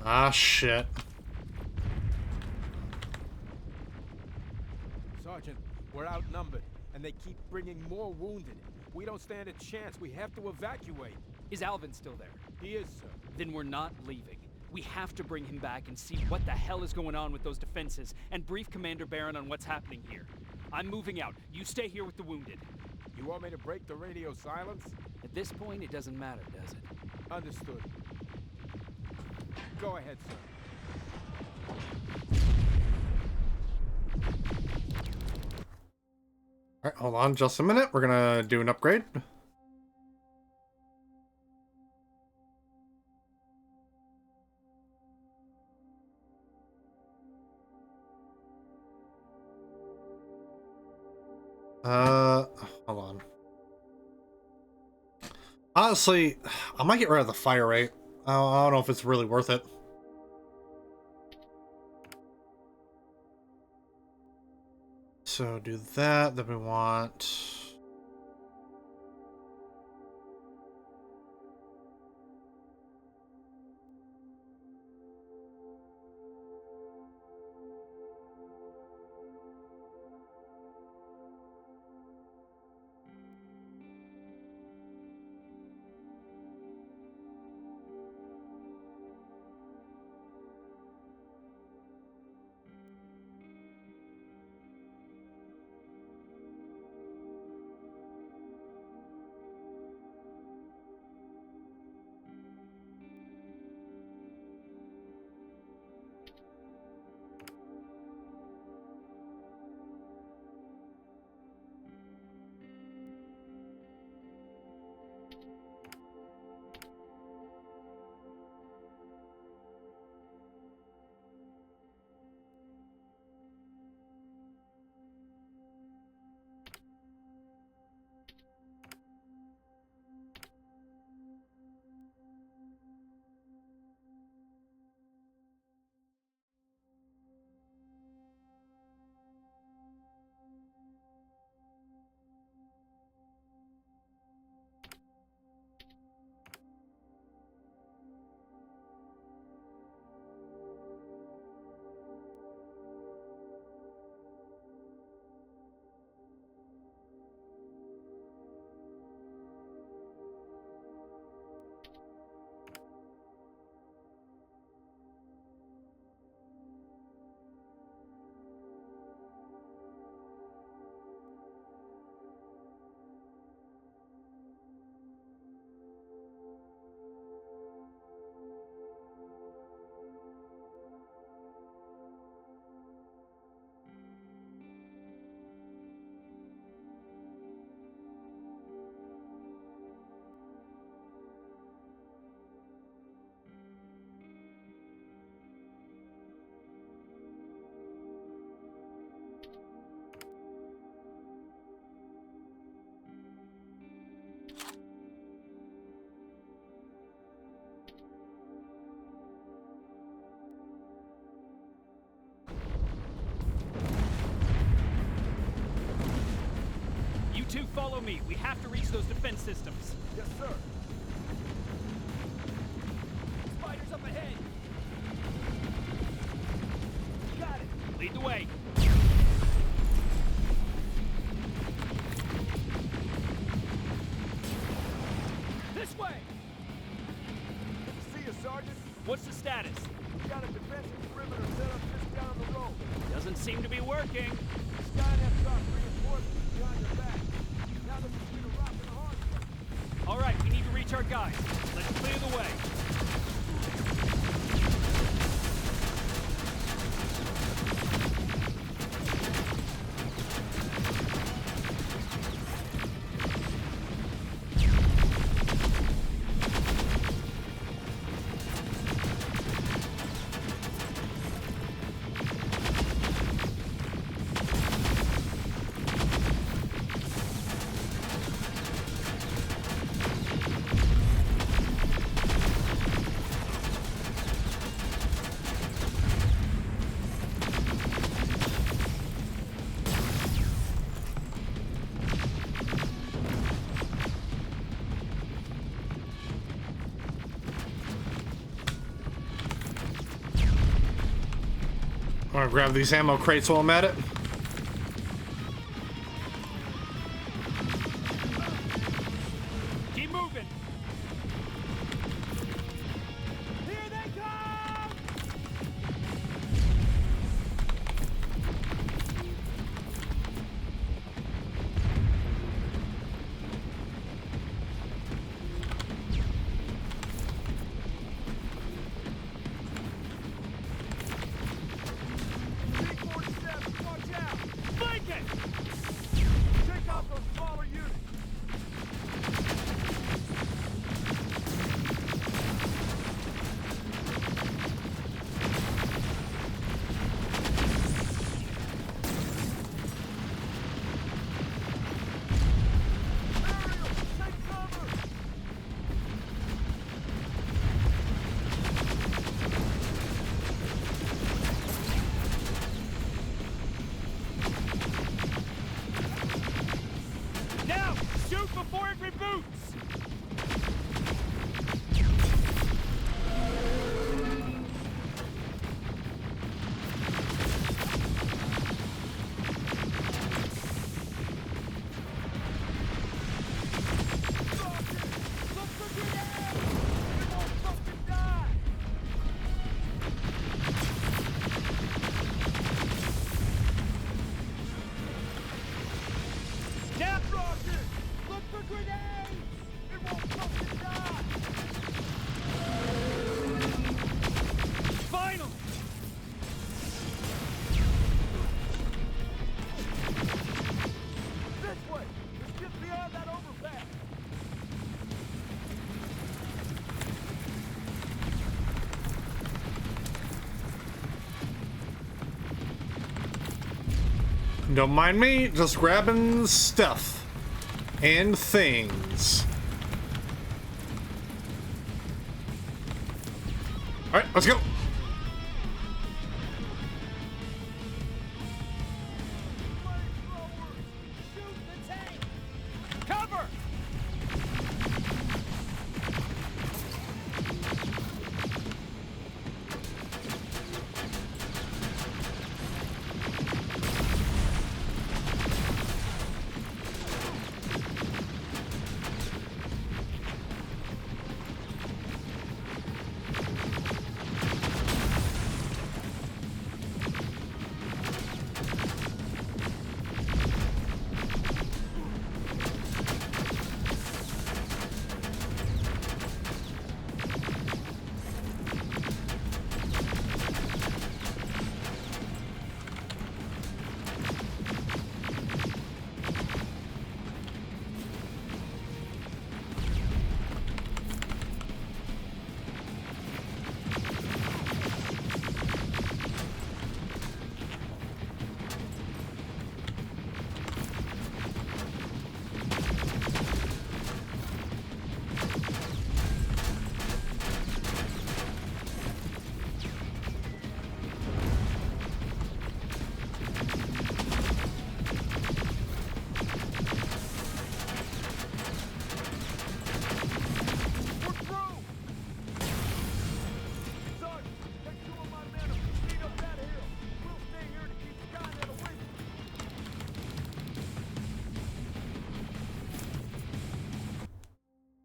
Ah, shit. Sergeant, we're outnumbered, and they keep bringing more wounded. We don't stand a chance. We have to evacuate. Is Alvin still there? He is, sir. Then we're not leaving. We have to bring him back and see what the hell is going on with those defenses and brief Commander Barron on what's happening here. I'm moving out. You stay here with the wounded. You want me to break the radio silence? At this point, it doesn't matter, does it? Understood. Go ahead, sir. Alright, hold on just a minute. We're gonna do an upgrade. Hold on. Honestly, I might get rid of the fire rate. I don't know if it's really worth it. So do that, then we want... follow me. We have to reach those defense systems. Yes, sir. Spiders up ahead. Got it. Lead the way. This way. Good to see you, Sergeant. What's the status? We got a defensive perimeter set up just down the road. Doesn't seem to be working. Skynet dropped reinforcements behind your back. Now they're between a rock and a hard place. All right, we need to reach our guys. Let's clear the way. I'm gonna grab these ammo crates while I'm at it. Keep moving. Here they come! Now, shoot before it reboots! Snap rocket! Look for grenades! It won't fucking die! Finally! This way! It's just beyond that overpass! Don't mind me, just grabbing stuff and things. All right, let's go. Cover!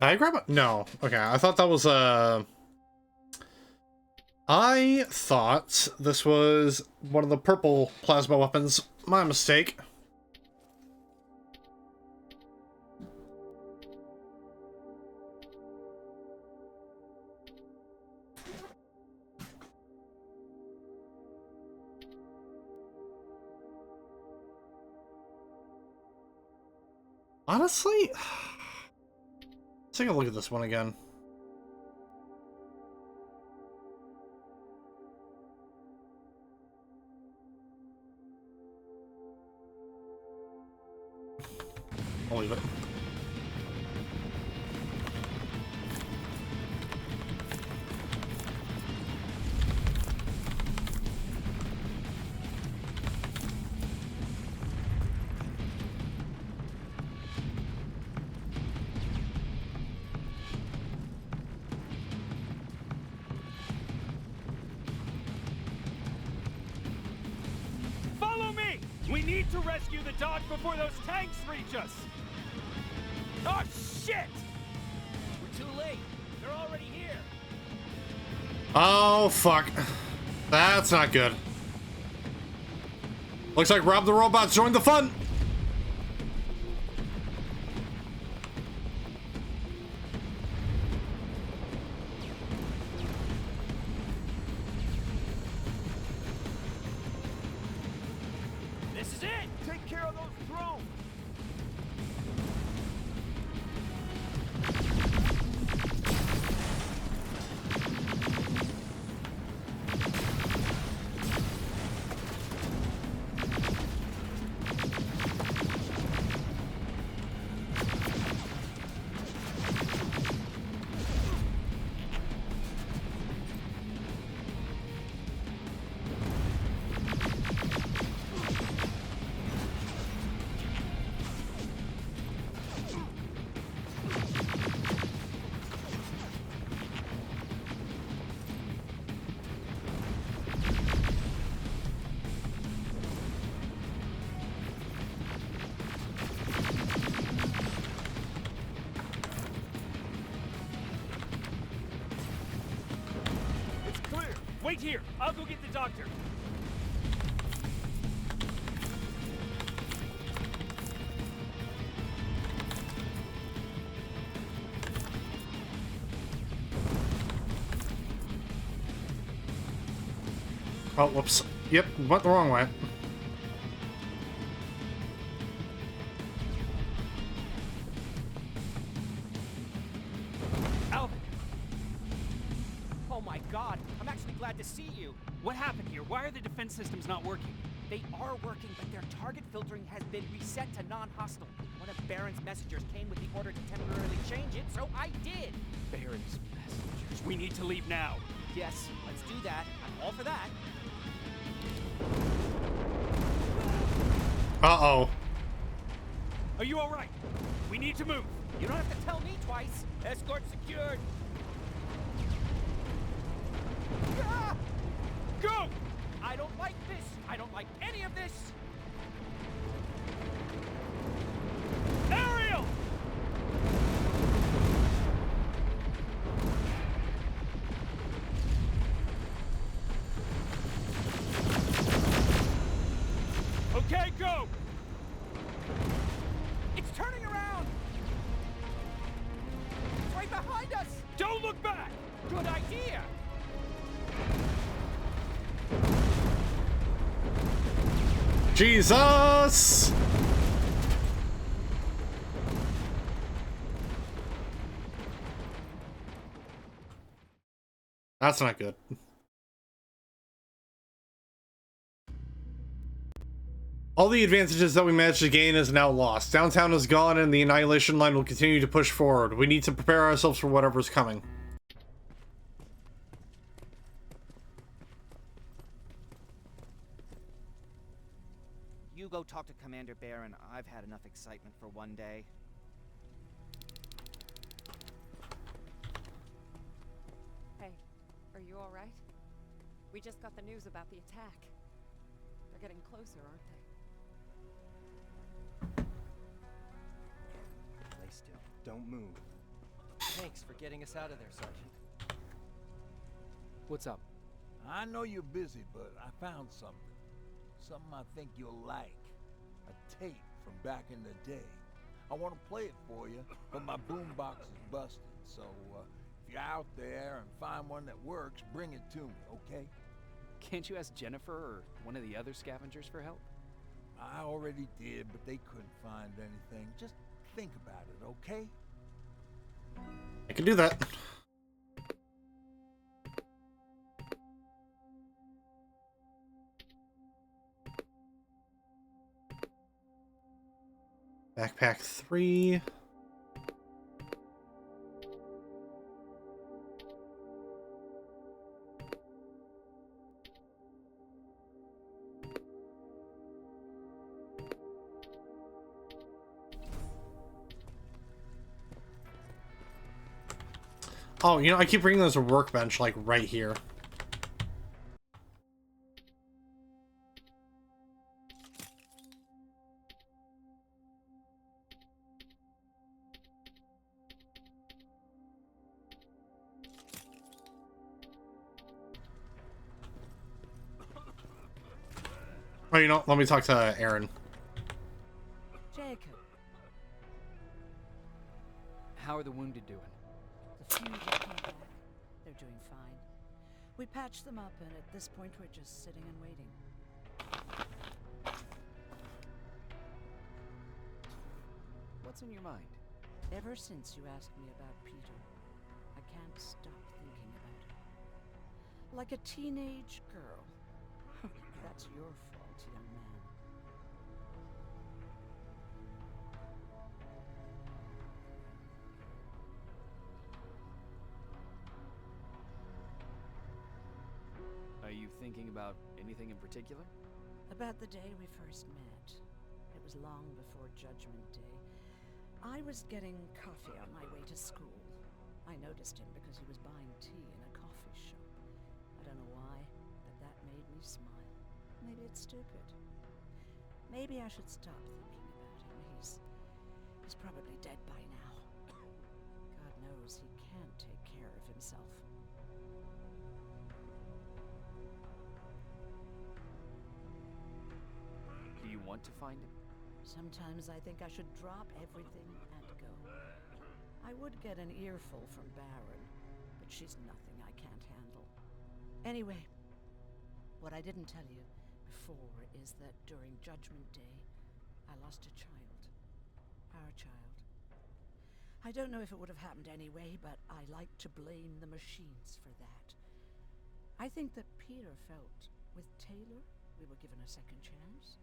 I grab it? No. Okay, I thought that was I thought this was one of the purple plasma weapons. My mistake. Honestly, let's take a look at this one again. I'll leave it. Follow me! We need to rescue the dog before those tanks reach us! Oh, shit! We're too late. They're already here. Oh, fuck. That's not good. Looks like Rob the Robot's joined the fun! This is it! Take care of those drones! Wait here. I'll go get the doctor. Oh, whoops. Yep, went the wrong way. Alvin! Oh my god, I'm actually glad to see you. What happened here? Why are the defense systems not working? They are working, but their target filtering has been reset to non-hostile. One of Baron's messengers came with the order to temporarily change it, so I did. Baron's messengers. We need to leave now. Yes, let's do that. I'm all for that. Uh-oh. Are you alright? We need to move. You don't have to tell me twice. Escort secured. Ah! Go! I don't like this. I don't like any of this. Ariel! Okay, go! It's turning around! It's right behind us! Don't look back! Good idea! Jesus! That's not good. All the advantages that we managed to gain is now lost. Downtown is gone and the Annihilation Line will continue to push forward. We need to prepare ourselves for whatever's coming. You go talk to Commander Baron. I've had enough excitement for one day. Hey, are you alright? We just got the news about the attack. They're getting closer, aren't they? Lay still. Don't move. Thanks for getting us out of there, Sergeant. What's up? I know you're busy, but I found something. Something I think you'll like. A tape from back in the day. I want to play it for you, but my boombox is busted. So, if you're out there and find one that works, bring it to me, okay? Can't you ask Jennifer or one of the other scavengers for help? I already did, but they couldn't find anything. Just think about it, okay? I can do that. Backpack 3. Oh, you know, I keep bringing this workbench, like, right here. Oh, you know, let me talk to Aaron. Jacob. How are the wounded doing? The few that came back, they're doing fine. We patched them up, and at this point we're just sitting and waiting. What's on your mind? Ever since you asked me about Peter, I can't stop thinking about him. Like a teenage girl. That's your fault, young man. Are you thinking about anything in particular? About the day we first met. It was long before Judgment Day. I was getting coffee on my way to school. I noticed him because he was buying tea in a coffee shop. I don't know why, but that made me smile. Maybe it's stupid. Maybe I should stop thinking about him. He's probably dead by now. God knows he can't take care of himself. Do you want to find him? Sometimes I think I should drop everything and go. I would get an earful from Baron, but she's nothing I can't handle. Anyway, what I didn't tell you before is that during Judgment Day, I lost a child. Our child. I don't know if it would have happened anyway, but I like to blame the machines for that. I think that Peter felt with Taylor we were given a second chance.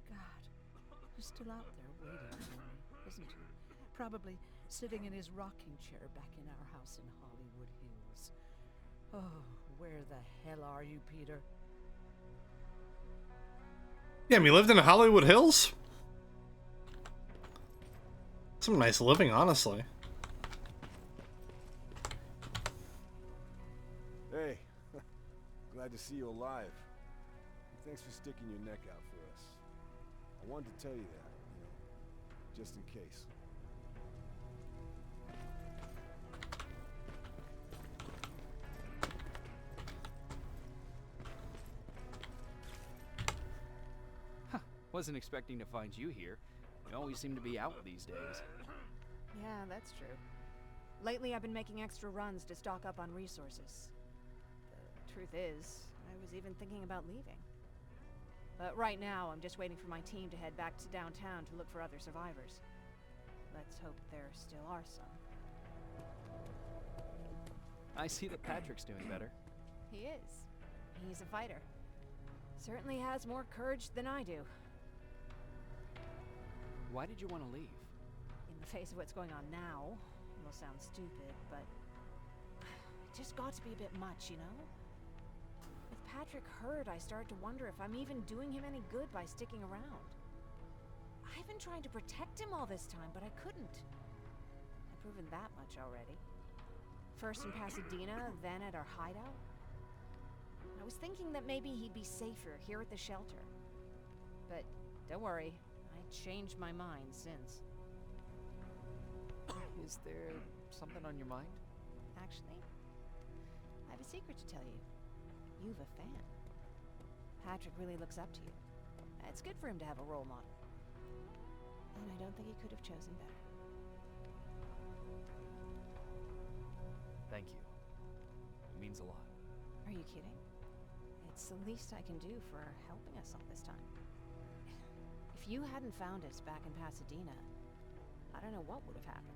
God, he's still out there waiting for me, isn't he? Probably sitting in his rocking chair back in our house in Hollywood Hills. Oh, where the hell are you, Peter? Yeah, we lived in Hollywood Hills. Some nice living, honestly. Hey, glad to see you alive. Thanks for sticking your neck out for us. I wanted to tell you that, you know, just in case. Wasn't expecting to find you here. You always seem to be out these days. Yeah, that's true. Lately, I've been making extra runs to stock up on resources. The truth is, I was even thinking about leaving. But right now, I'm just waiting for my team to head back to downtown to look for other survivors. Let's hope there still are some. I see that Patrick's doing better. He is. He's a fighter. Certainly has more courage than I do. Why did you want to leave? In the face of what's going on now, it'll sound stupid, but it just got to be a bit much, you know? With Patrick hurt, I started to wonder if I'm even doing him any good by sticking around. I've been trying to protect him all this time, but I couldn't. I've proven that much already. First in Pasadena, then at our hideout. I was thinking that maybe he'd be safer here at the shelter. But don't worry, I changed my mind since. Is there something on your mind? Actually, I have a secret to tell you. You've a fan. Patrick really looks up to you. It's good for him to have a role model. And I don't think he could have chosen better. Thank you. It means a lot. Are you kidding? It's the least I can do for helping us all this time. If you hadn't found us back in Pasadena, I don't know what would have happened.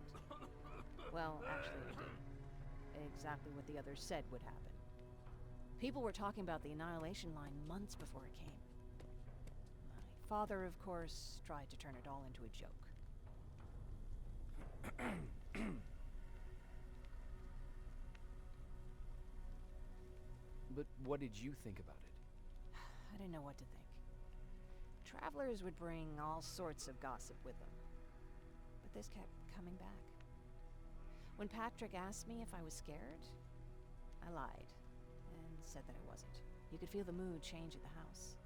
Well, actually, it did. Exactly what the others said would happen. People were talking about the Annihilation Line months before it came. My father, of course, tried to turn it all into a joke. But what did you think about it? I didn't know what to think. Travelers would bring all sorts of gossip with them. But this kept coming back. When Patrick asked me if I was scared, I lied and said that I wasn't. You could feel the mood change at the house.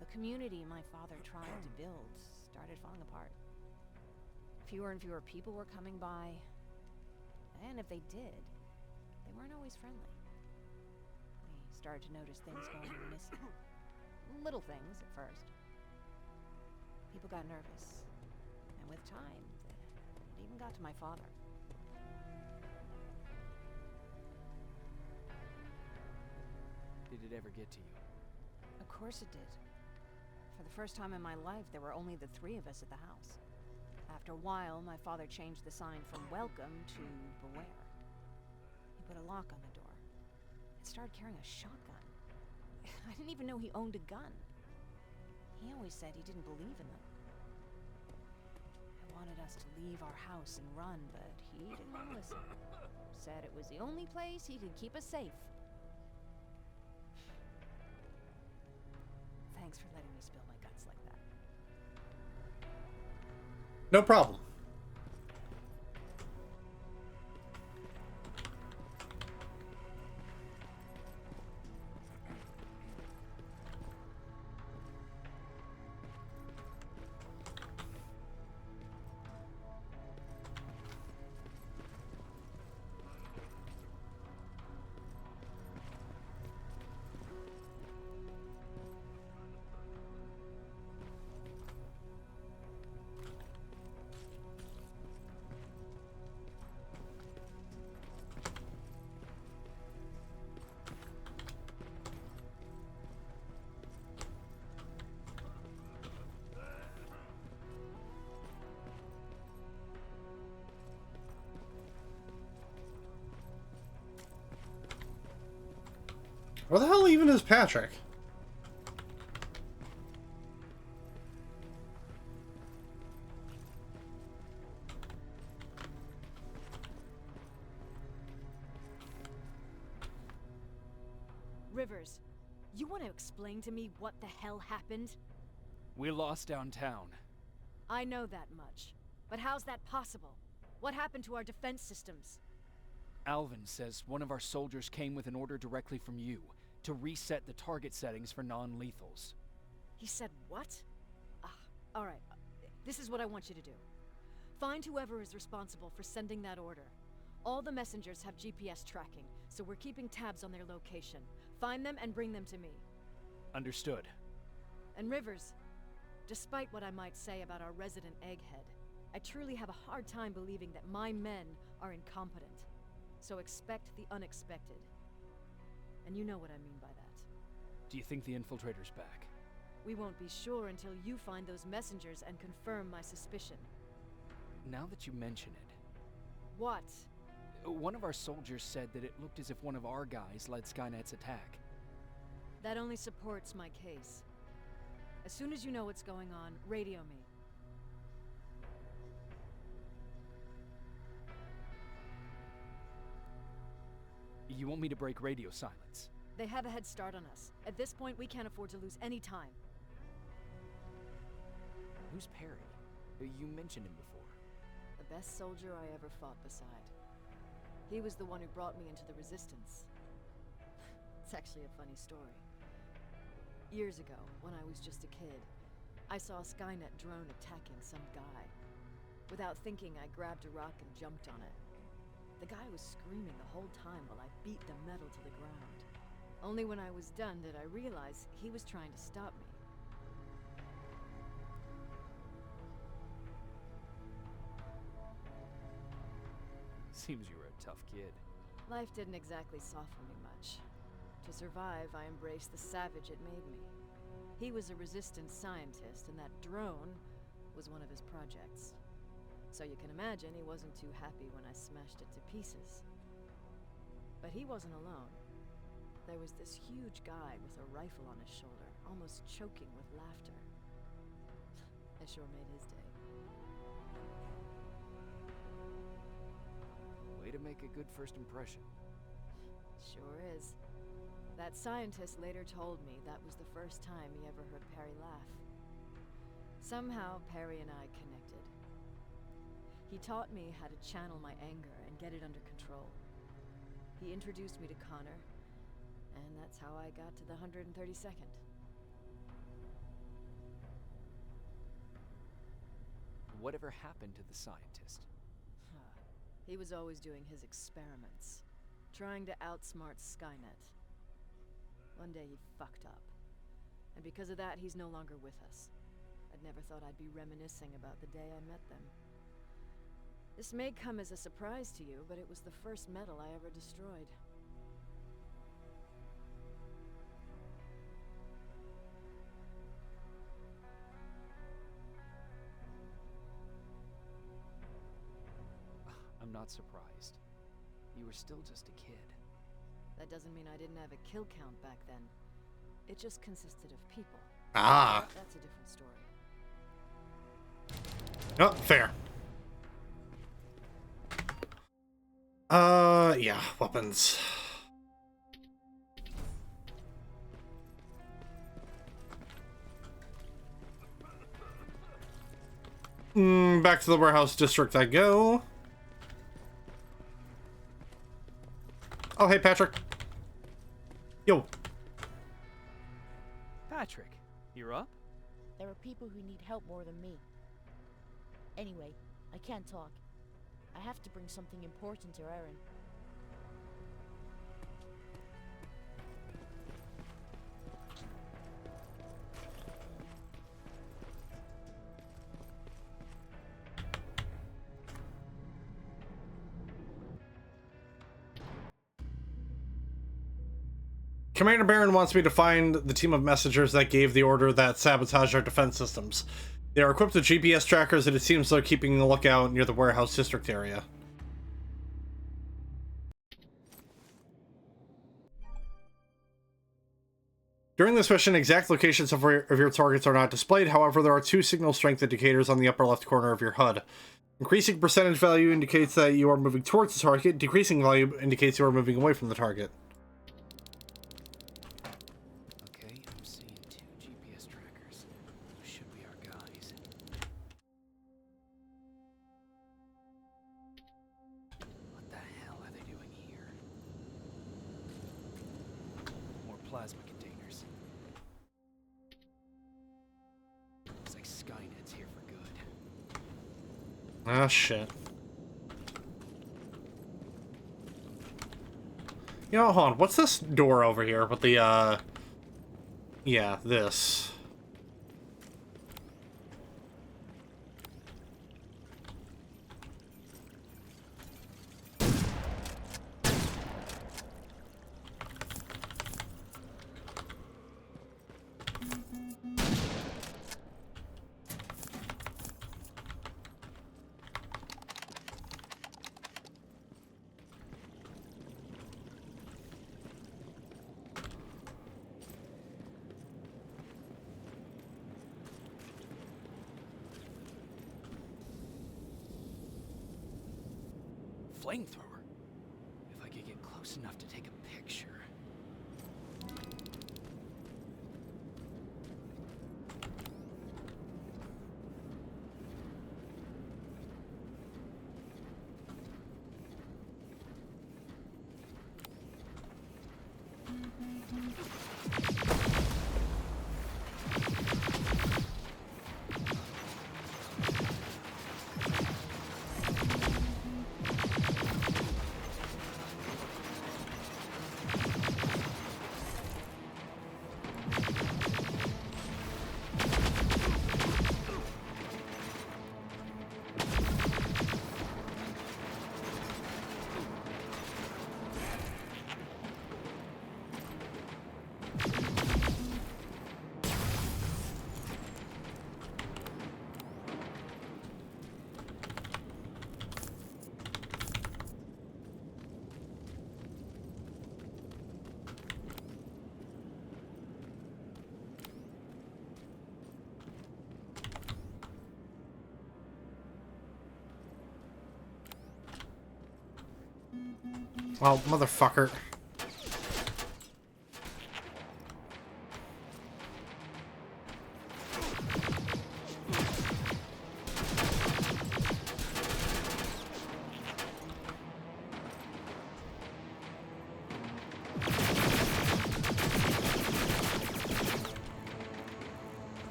The community my father tried to build started falling apart. Fewer and fewer people were coming by, and if they did, they weren't always friendly. We started to notice things going missing. Little things at first. People got nervous, and with time, it even got to my father. Did it ever get to you? Of course it did. For the first time in my life, there were only the three of us at the house. After a while, my father changed the sign from welcome to beware. He put a lock on the door and started carrying a shotgun. I didn't even know he owned a gun. He always said he didn't believe in them. I wanted us to leave our house and run, but he didn't want to listen. Said it was the only place he could keep us safe. Thanks for letting me spill my guts like that. No problem. Where the hell even is Patrick? Rivers, you want to explain to me what the hell happened? We lost downtown. I know that much. But how's that possible? What happened to our defense systems? Alvin says one of our soldiers came with an order directly from you to reset the target settings for non-lethals. He said what? Alright. This is what I want you to do. Find whoever is responsible for sending that order. All the messengers have GPS tracking, so we're keeping tabs on their location. Find them and bring them to me. Understood. And Rivers, despite what I might say about our resident egghead, I truly have a hard time believing that my men are incompetent. So expect the unexpected. And you know what I mean by that. Do you think the infiltrator's back? We won't be sure until you find those messengers and confirm my suspicion. Now that you mention it... What? One of our soldiers said that it looked as if one of our guys led Skynet's attack. That only supports my case. As soon as you know what's going on, radio me. You want me to break radio silence? They have a head start on us. At this point, we can't afford to lose any time. Who's Perry? You mentioned him before. The best soldier I ever fought beside. He was the one who brought me into the Resistance. It's actually a funny story. Years ago, when I was just a kid, I saw a Skynet drone attacking some guy. Without thinking, I grabbed a rock and jumped on it. The guy was screaming the whole time while I beat the metal to the ground. Only when I was done did I realize he was trying to stop me. Seems you were a tough kid. Life didn't exactly soften me much. To survive, I embraced the savage it made me. He was a resistance scientist, and that drone was one of his projects. So you can imagine he wasn't too happy when I smashed it to pieces. But he wasn't alone. There was this huge guy with a rifle on his shoulder, almost choking with laughter. I sure made his day. Way to make a good first impression. Sure is. That scientist later told me that was the first time he ever heard Perry laugh. Somehow, Perry and I connected. He taught me how to channel my anger and get it under control. He introduced me to Connor, and that's how I got to the 132nd. Whatever happened to the scientist? He was always doing his experiments, trying to outsmart Skynet. One day he fucked up, and because of that, he's no longer with us. I'd never thought I'd be reminiscing about the day I met them. This may come as a surprise to you, but it was the first metal I ever destroyed. I'm not surprised. You were still just a kid. That doesn't mean I didn't have a kill count back then. It just consisted of people. Ah. That's a different story. Oh, fair. Yeah, weapons. Back to the warehouse district I go. Oh, hey, Patrick. Yo. Patrick, you're up? There are people who need help more than me. Anyway, I can't talk. I have to bring something important to Erin. Commander Barron wants me to find the team of messengers that gave the order that sabotage our defense systems. They are equipped with GPS trackers, and it seems they're keeping a lookout near the warehouse district area. During this mission, exact locations of your targets are not displayed. However, there are two signal strength indicators on the upper left corner of your HUD. Increasing percentage value indicates that you are moving towards the target. Decreasing value indicates you are moving away from the target. Okay, I'm seeing two GPS trackers. Those should be our guys. What the hell are they doing here? More plasma containers. Looks like Skynet's here for good. Ah, shit. You know, hold on. What's this door over here with the, yeah, this. Flamethrower? If I could get close enough to take a picture. Oh, motherfucker.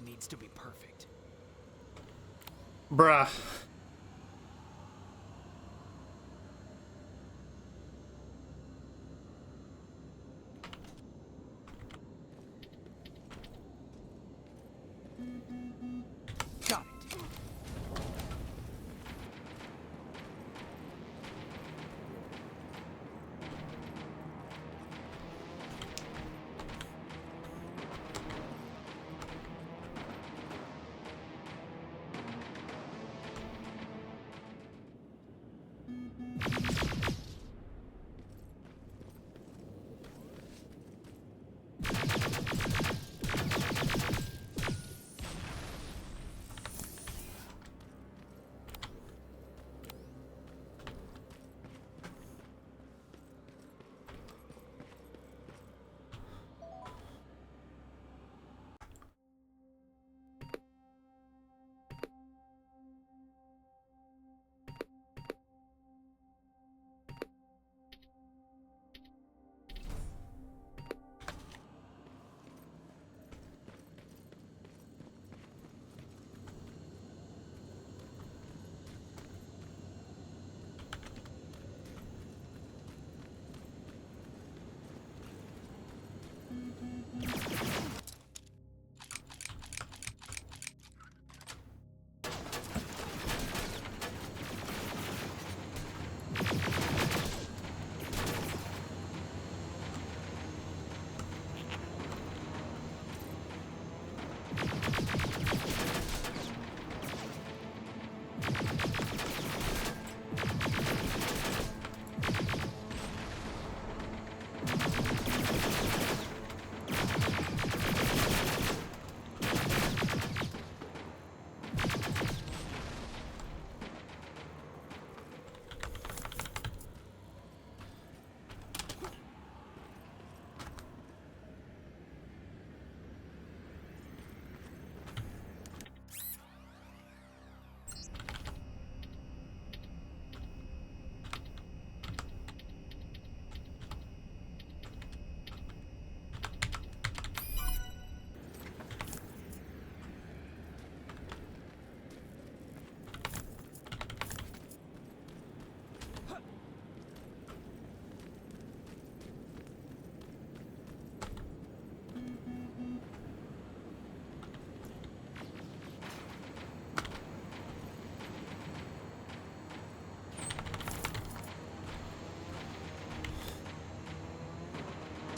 Needs to be perfect. Bruh. Got it.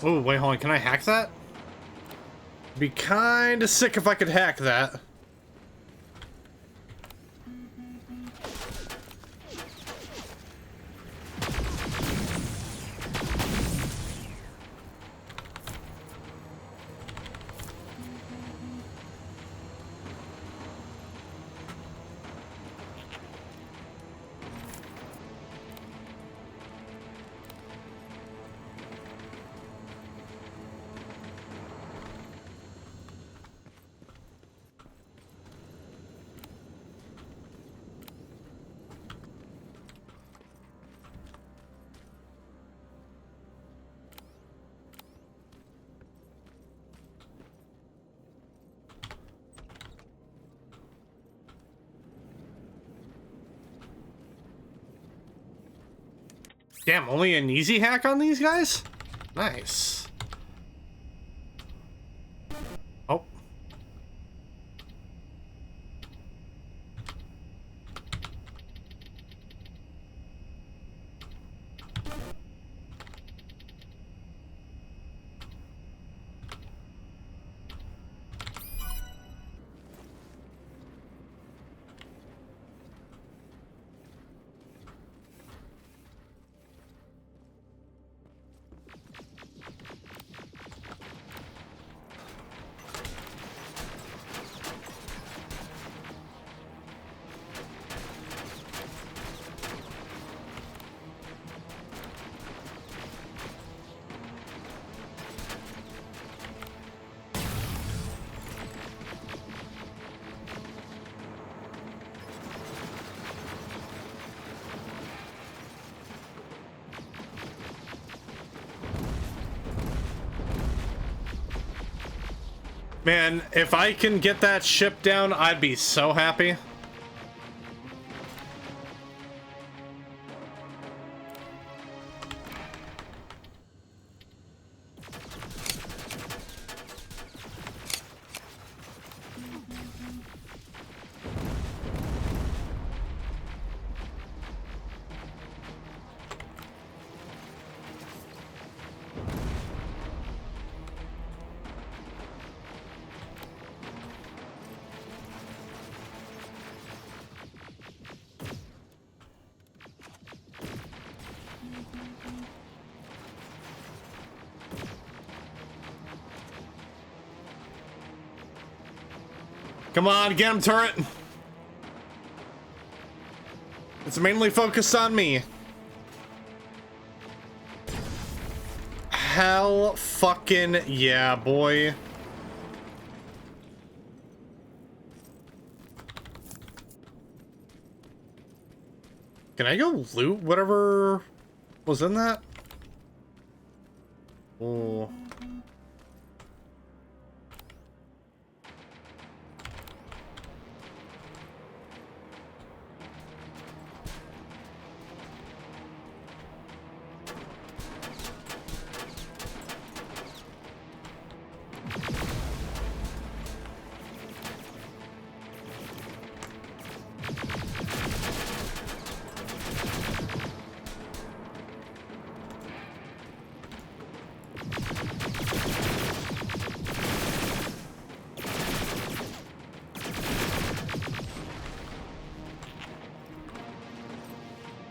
Oh, wait, hold on. Can I hack that? Be kinda sick if I could hack that. Damn, only an easy hack on these guys? Nice. Oh. Man, if I can get that ship down, I'd be so happy. Come on, get him, turret. It's mainly focused on me. Hell fucking yeah, boy. Can I go loot whatever was in that? Oh.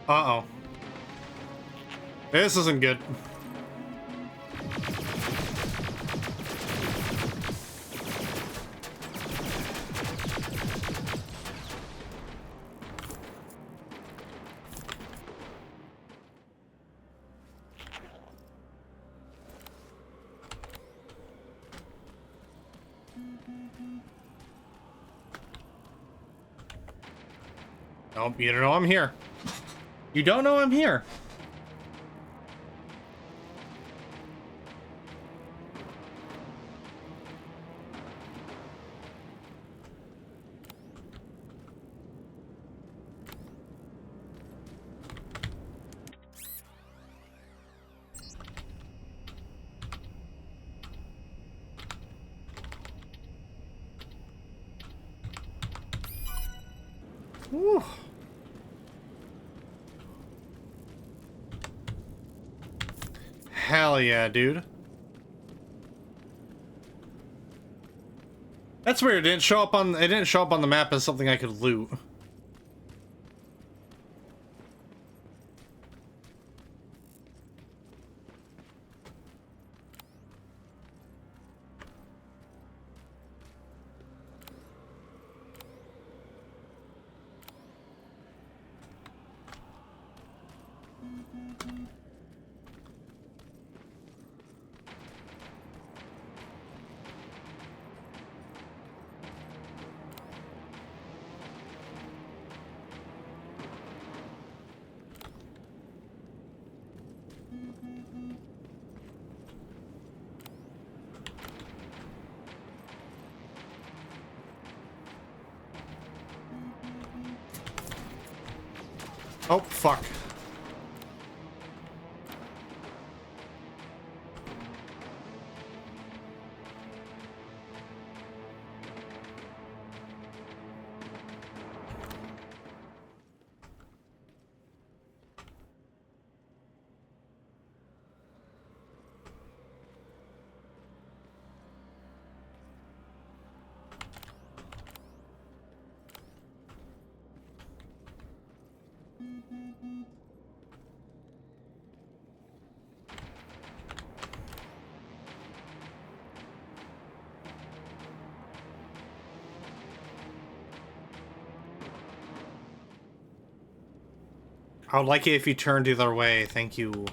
Uh-oh. This isn't good. Oh, you don't know I'm here. You don't know I'm here. Whew. Hell yeah, dude. That's weird. It didn't show up on the map as something I could loot. Oh, fuck. I would like it if you turned the other way. Thank you.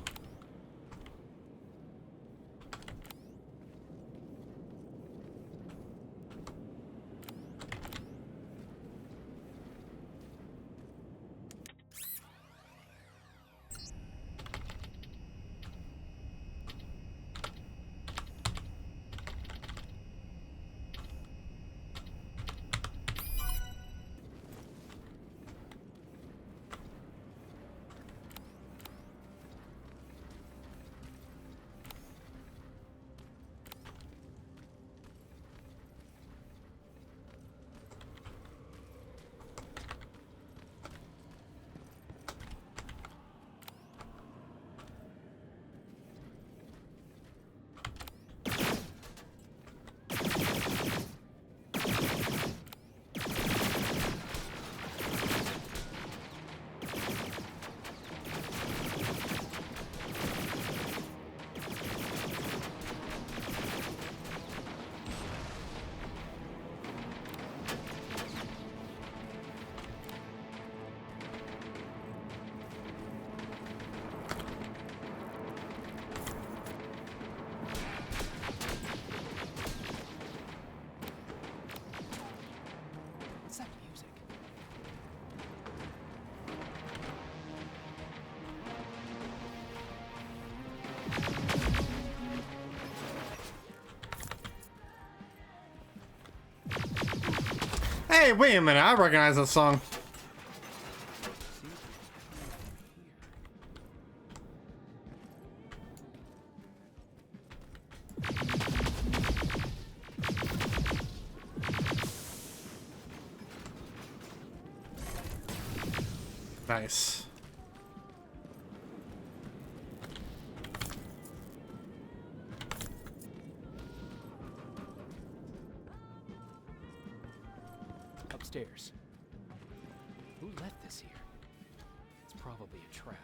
Hey, wait a minute. I recognize that song. Nice. Upstairs. Who left this here? It's probably a trap.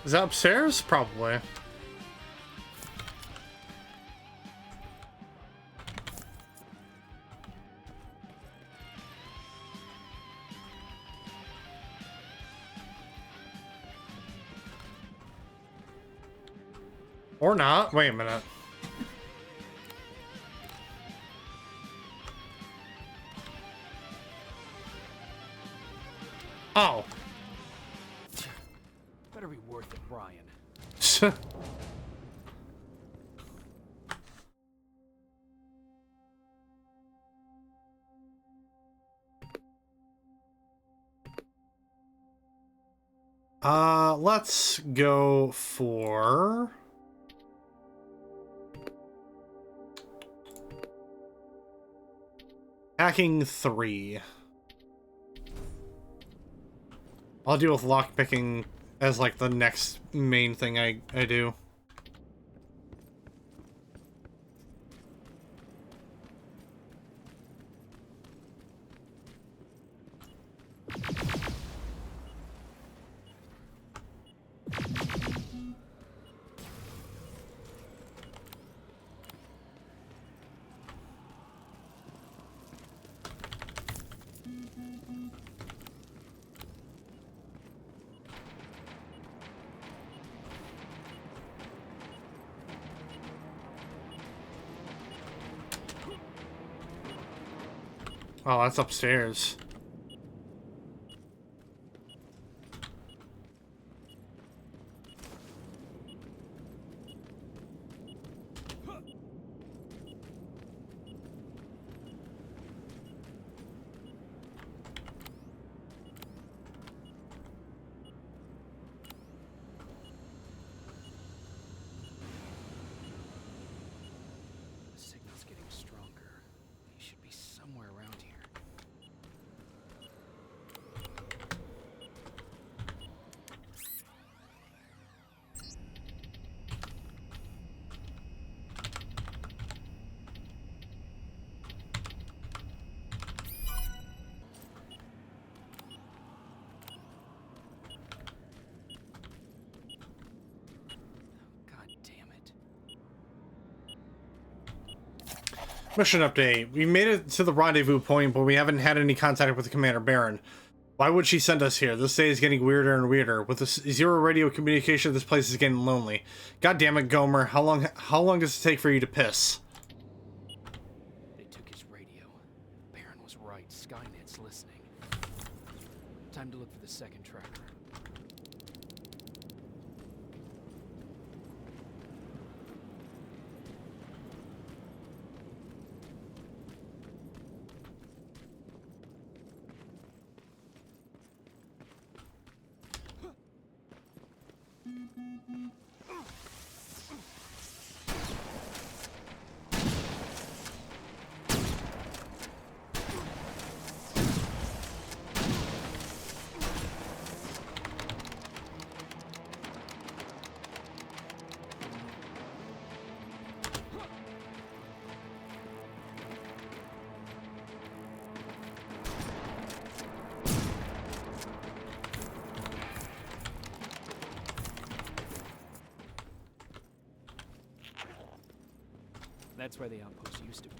Is that upstairs? Probably. Or not. Wait a minute. Oh. Better be worth it, Brian. Let's go for hacking 3. I'll deal with lockpicking as like the next main thing I do. Oh, that's upstairs. The signal's getting stronger. He should be somewhere around here. God damn it. Mission update. We made it to the rendezvous point, but we haven't had any contact with Commander Baron. Why would she send us here? This day is getting weirder and weirder. With zero radio communication, this place is getting lonely. God damn it, Gomer. How long does it take for you to piss? They took his radio. Baron was right. Skynet's listening. Time to look for the second tracker. That's where the outpost used to be.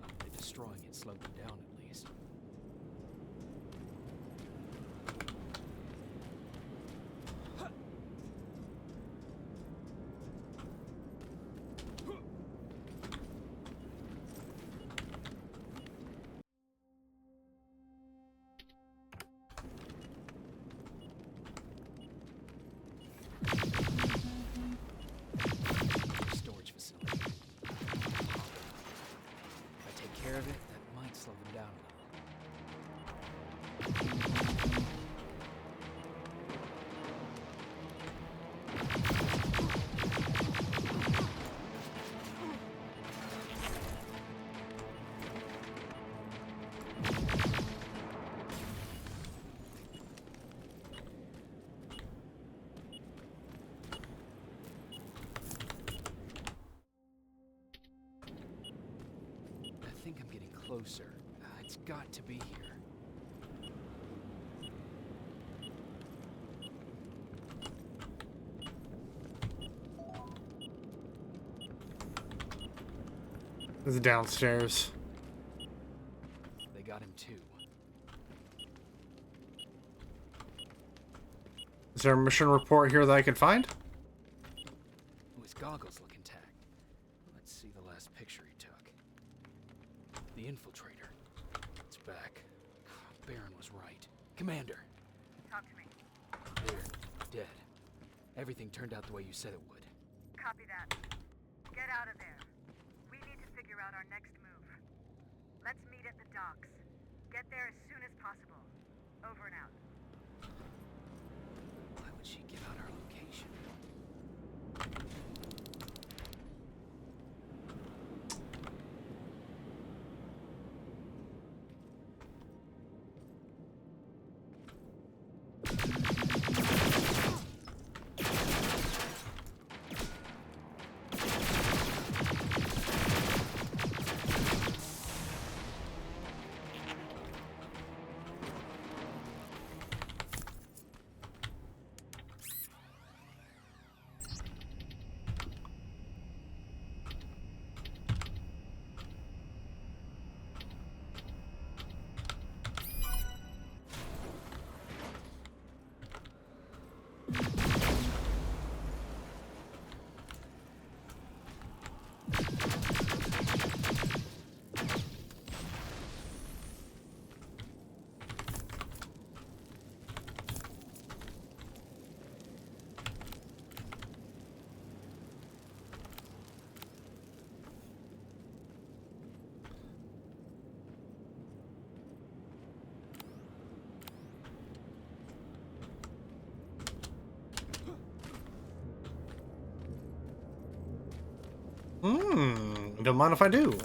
Hopefully destroying it slowed them down at least. Storage facility. If I take care of it, that might slow them down a little. I think I'm getting closer. It's got to be here. It's downstairs. They got him too. Is there a mission report here that I can find? Oh, his goggles look intact. Let's see the last picture he took. The infiltrator. It's back. Baron was right. Commander. Talk to me. There. Dead. Everything turned out the way you said it would. Copy that. Get out of there. We need to figure out our next move. Let's meet at the docks. Get there as soon as possible. Over and out. Why would she give out our location? Don't mind if I do.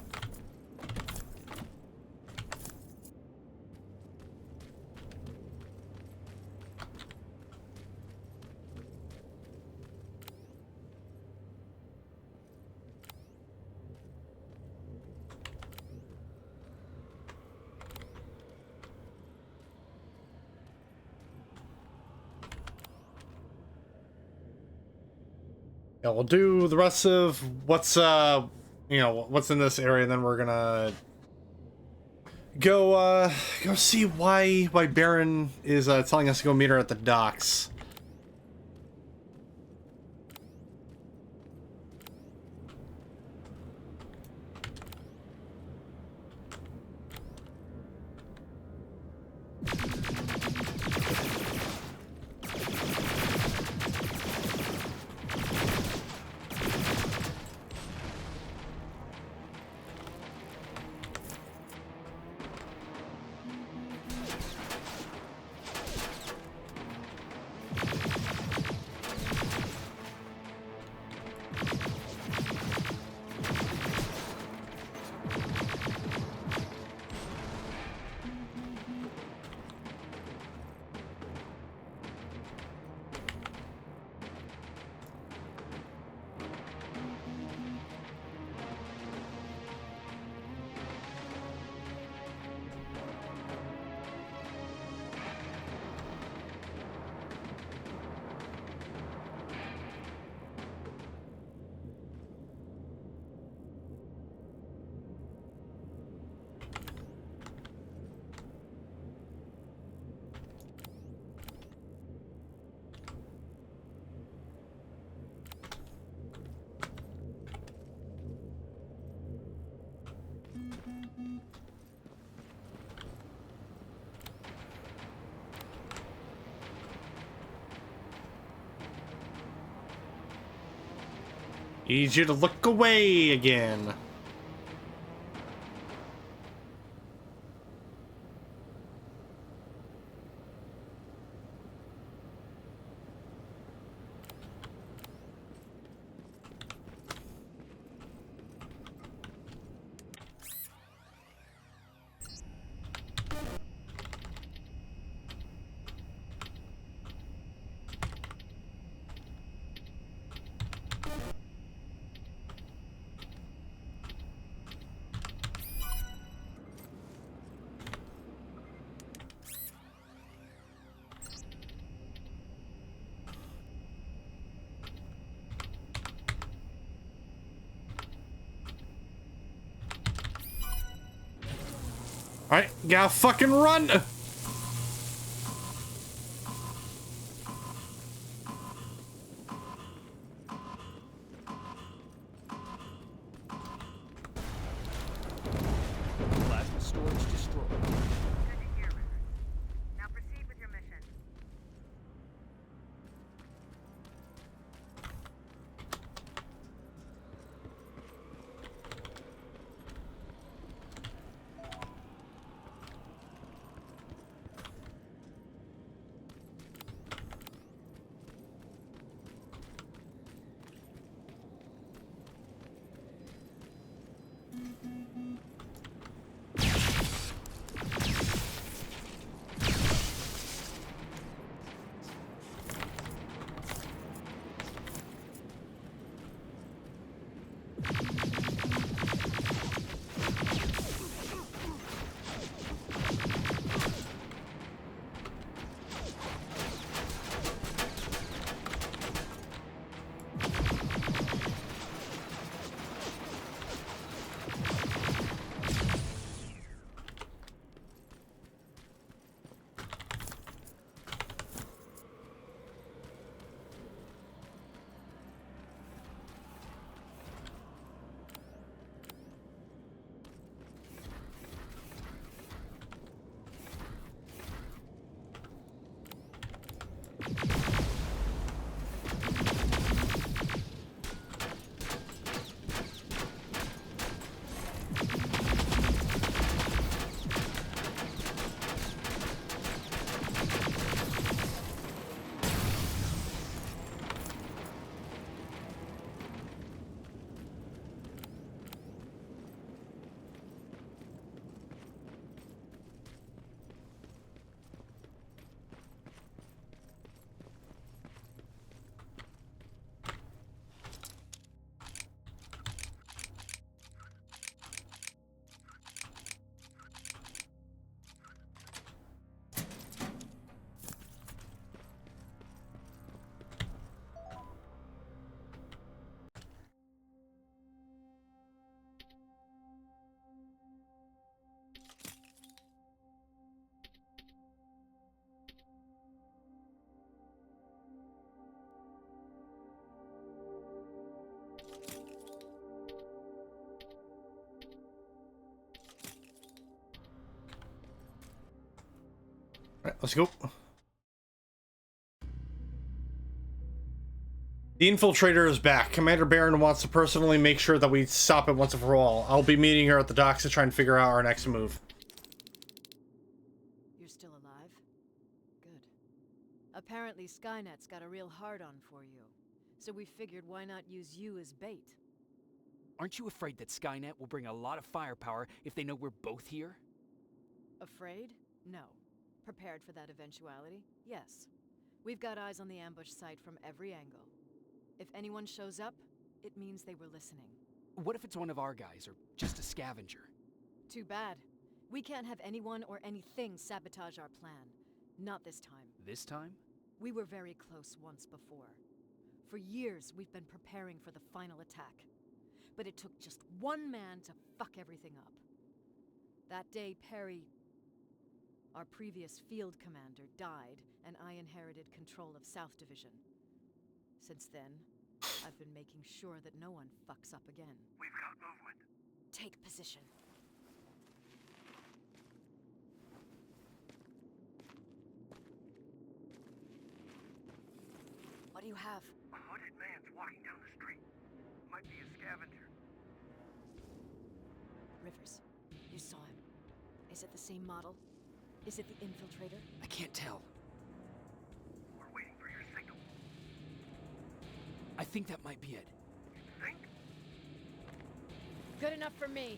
Yeah, we'll do the rest of what's what's in this area, and then we're gonna go see why Baron is telling us to go meet her at the docks. Need you to look away again. Alright, gotta fucking run! Plasma storage destroyed. Good to hear, River. Now proceed with your mission. let's go. The infiltrator is back. Commander Barron wants to personally make sure that we stop it once and for all. I'll be meeting her at the docks to try and figure out our next move. You're still alive? Good. Apparently Skynet's got a real hard-on for you. So we figured why not use you as bait? Aren't you afraid that Skynet will bring a lot of firepower if they know we're both here? Afraid? No. Prepared for that eventuality? Yes. We've got eyes on the ambush site from every angle. If anyone shows up, it means they were listening. What if it's one of our guys, or just a scavenger? Too bad. We can't have anyone or anything sabotage our plan. Not this time. This time? We were very close once before. For years, we've been preparing for the final attack. But it took just one man to fuck everything up. That day, Perry, our previous field commander, died, and I inherited control of South Division. Since then, I've been making sure that no one fucks up again. We've got movement. Take position. What do you have? A hooded man's walking down the street. Might be a scavenger. Rivers, you saw him. Is it the same model? Is it the infiltrator? I can't tell. We're waiting for your signal. I think that might be it. Think? Good enough for me.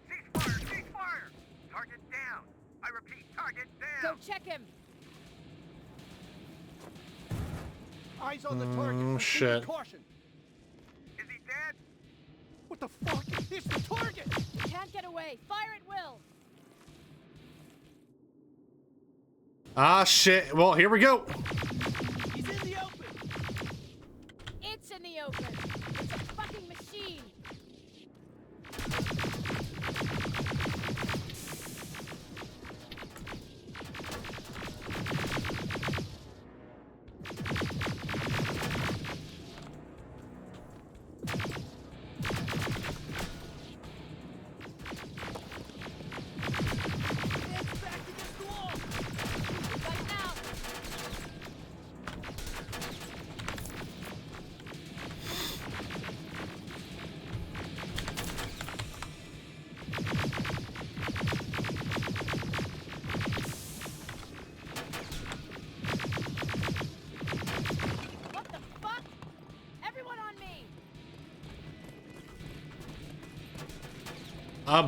Ceasefire! Ceasefire! Target down! I repeat, target down! Go check him! Eyes on the target. Oh, shit. Caution. Is he dead? What the fuck? It's the target! You can't get away. Fire at will. Ah, shit. Well, here we go. He's in the open. It's in the open. It's a fucking machine.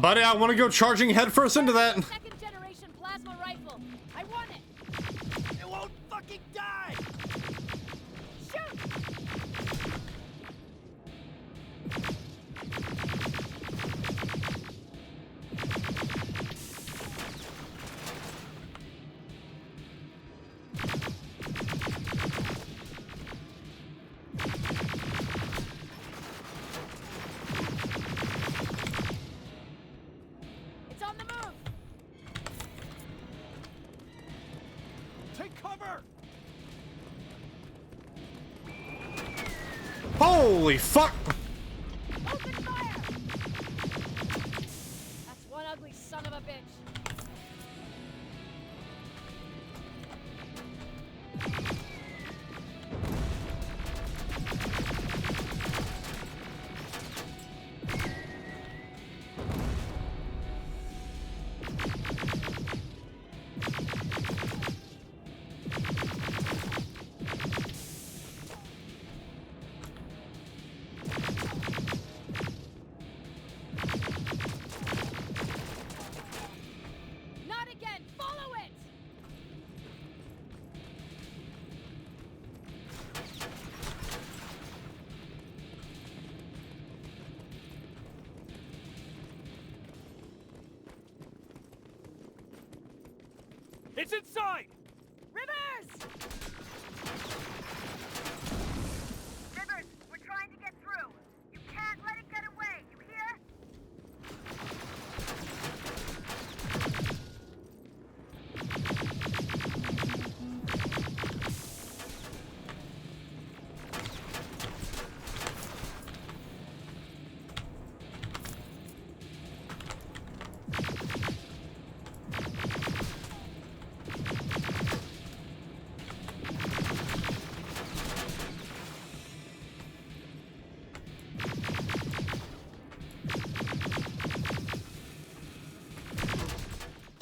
Buddy, I want to go charging headfirst into that. Second generation plasma rifle. I want it. It won't fucking die! Shoot! It's on the move. Take cover! Holy fuck! Open fire! That's one ugly son of a bitch. Not again! Follow it! It's inside! Rivers! Rivers, we're trying to get through. You can't let it get away, you hear?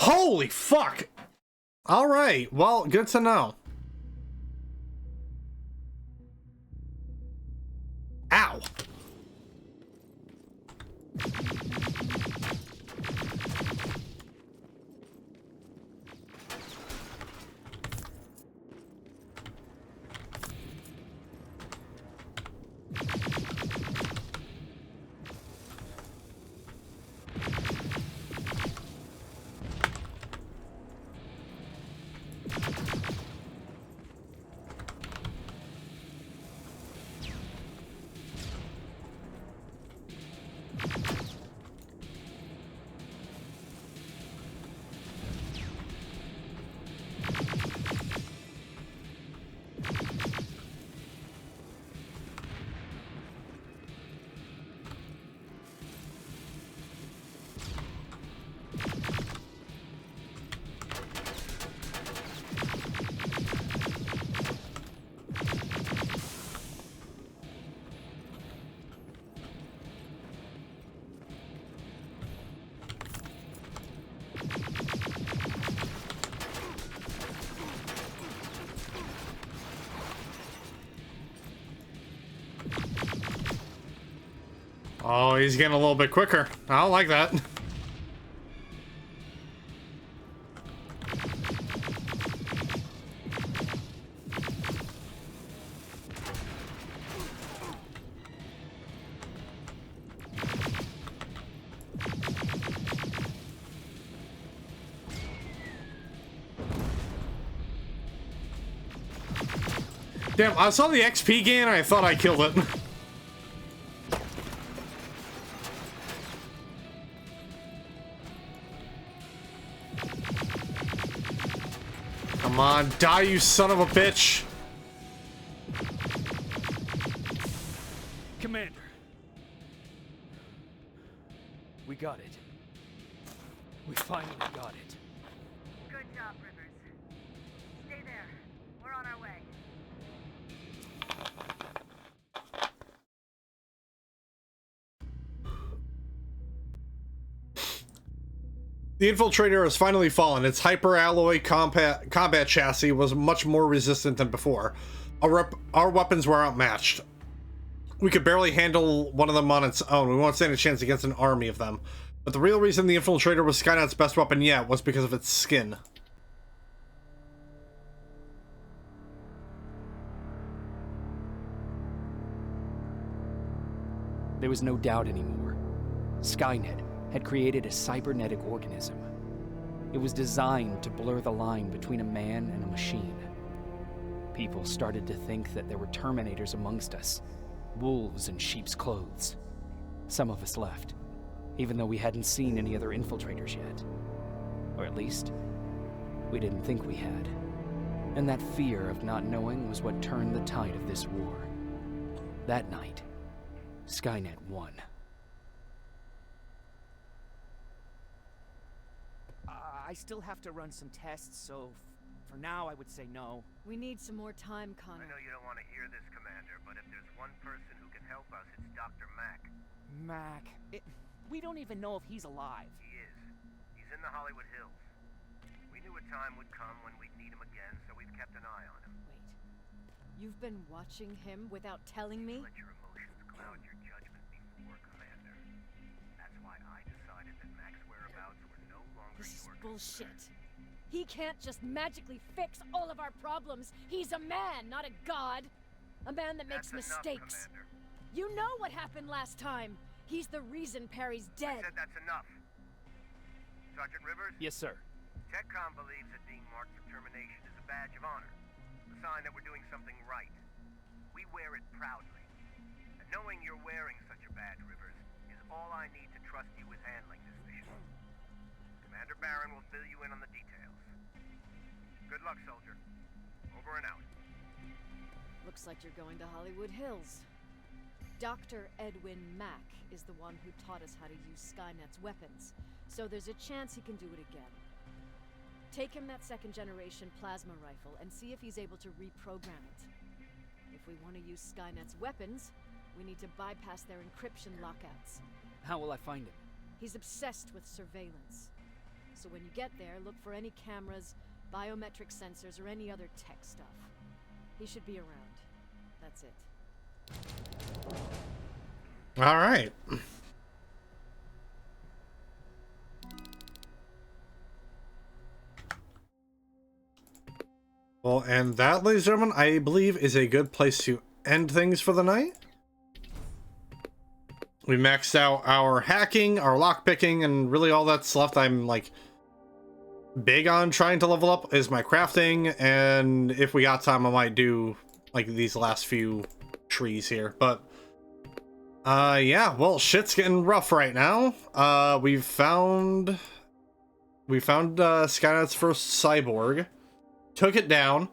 Holy fuck! Alright, well, good to know. Ow! Oh, he's getting a little bit quicker. I don't like that. Damn, I saw the XP gain and I thought I killed it. Come on, die, you son of a bitch. Commander. We got it. We finally got it. Good job, Rivers. Stay there. We're on our way. The Infiltrator has finally fallen. Its hyper-alloy combat chassis was much more resistant than before. Our weapons were outmatched. We could barely handle one of them on its own. We won't stand a chance against an army of them. But the real reason the Infiltrator was Skynet's best weapon yet was because of its skin. There was no doubt anymore. Skynet had created a cybernetic organism. It was designed to blur the line between a man and a machine. People started to think that there were Terminators amongst us, wolves in sheep's clothes. Some of us left, even though we hadn't seen any other infiltrators yet. Or at least, we didn't think we had. And that fear of not knowing was what turned the tide of this war. That night, Skynet won. I still have to run some tests, so for now I would say no. We need some more time, Connor. I know you don't want to hear this, Commander, but if there's one person who can help us, it's Dr. Mack. Mac, we don't even know if he's alive. He is. He's in the Hollywood Hills. We knew a time would come when we'd need him again, so we've kept an eye on him. Wait. You've been watching him without telling me? Let your emotions cloud your judgment before, Commander. That's why I decided that Mack's whereabouts were no longer This is your bullshit. concern. He can't just magically fix all of our problems. He's a man, not a god. A man that makes That's enough, mistakes. Commander. You know what happened last time. He's the reason Perry's dead. I said that's enough. Sergeant Rivers? Yes, sir. TechCom believes that being marked for termination is a badge of honor. A sign that we're doing something right. We wear it proudly. And knowing you're wearing such a badge, Rivers, is all I need to trust you with handling this mission. Commander Barron will fill you in on the details. Good luck, soldier. Over and out. Looks like you're going to Hollywood Hills. Dr. Edwin Mack is the one who taught us how to use Skynet's weapons, so there's a chance he can do it again. Take him that second-generation plasma rifle and see if he's able to reprogram it. If we want to use Skynet's weapons, we need to bypass their encryption lockouts. How will I find him? He's obsessed with surveillance. So when you get there, look for any cameras, biometric sensors, or any other tech stuff. He should be around. That's it. All right. Well, and that, ladies and gentlemen, I believe is a good place to end things for the night. We maxed out our hacking, our lockpicking, and really all that's left. I'm like big on trying to level up is my crafting, and if we got time, I might do like these last few trees here. But yeah, well, shit's getting rough right now. We found Skynet's first cyborg, took it down.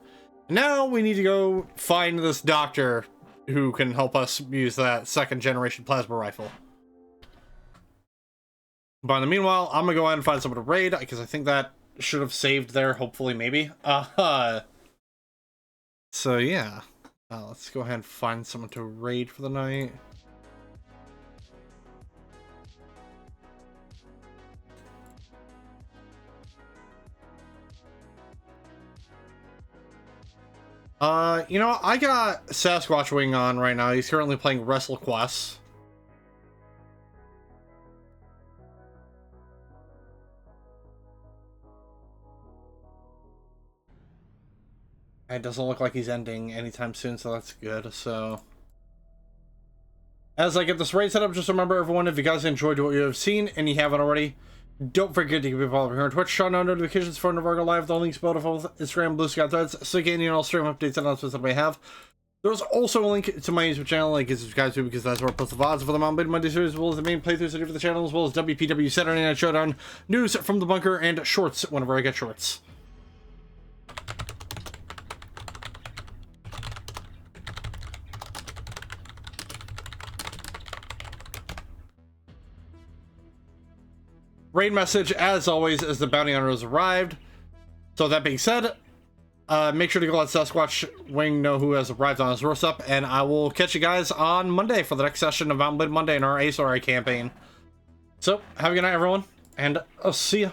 Now we need to go find this doctor who can help us use that second generation plasma rifle. But in the meanwhile, I'm gonna go ahead and find someone to raid, because I think that should have saved there, hopefully, maybe. So yeah, let's go ahead and find someone to raid for the night. You know, I got Sasquatch Wing on right now. He's currently playing WrestleQuest. It doesn't look like he's ending anytime soon, so that's good. So, as I get this raid set up, just remember, everyone, if you guys enjoyed what you have seen and you haven't already, don't forget to give me a follow here on Twitch, turn on notifications for Navargo Live, the links below to both Instagram, Blue Sky Threads, so again, you know, stream updates and announcements that I may have. There's also a link to my YouTube channel, like subscribe to, because that's where I post the VODs for the Mountain Monday series, as well as the main playthroughs I do for the channel, as well as WPW Saturday Night Showdown, news from the bunker, and shorts whenever I get shorts. Raid message, as always, as the bounty hunter has arrived. So that being said, make sure to go let Sasquatch Wing know who has arrived on his doorstep, and I will catch you guys on Monday for the next session of Mountain Blade Monday in our ASRI campaign. So, have a good night, everyone, and I'll see ya.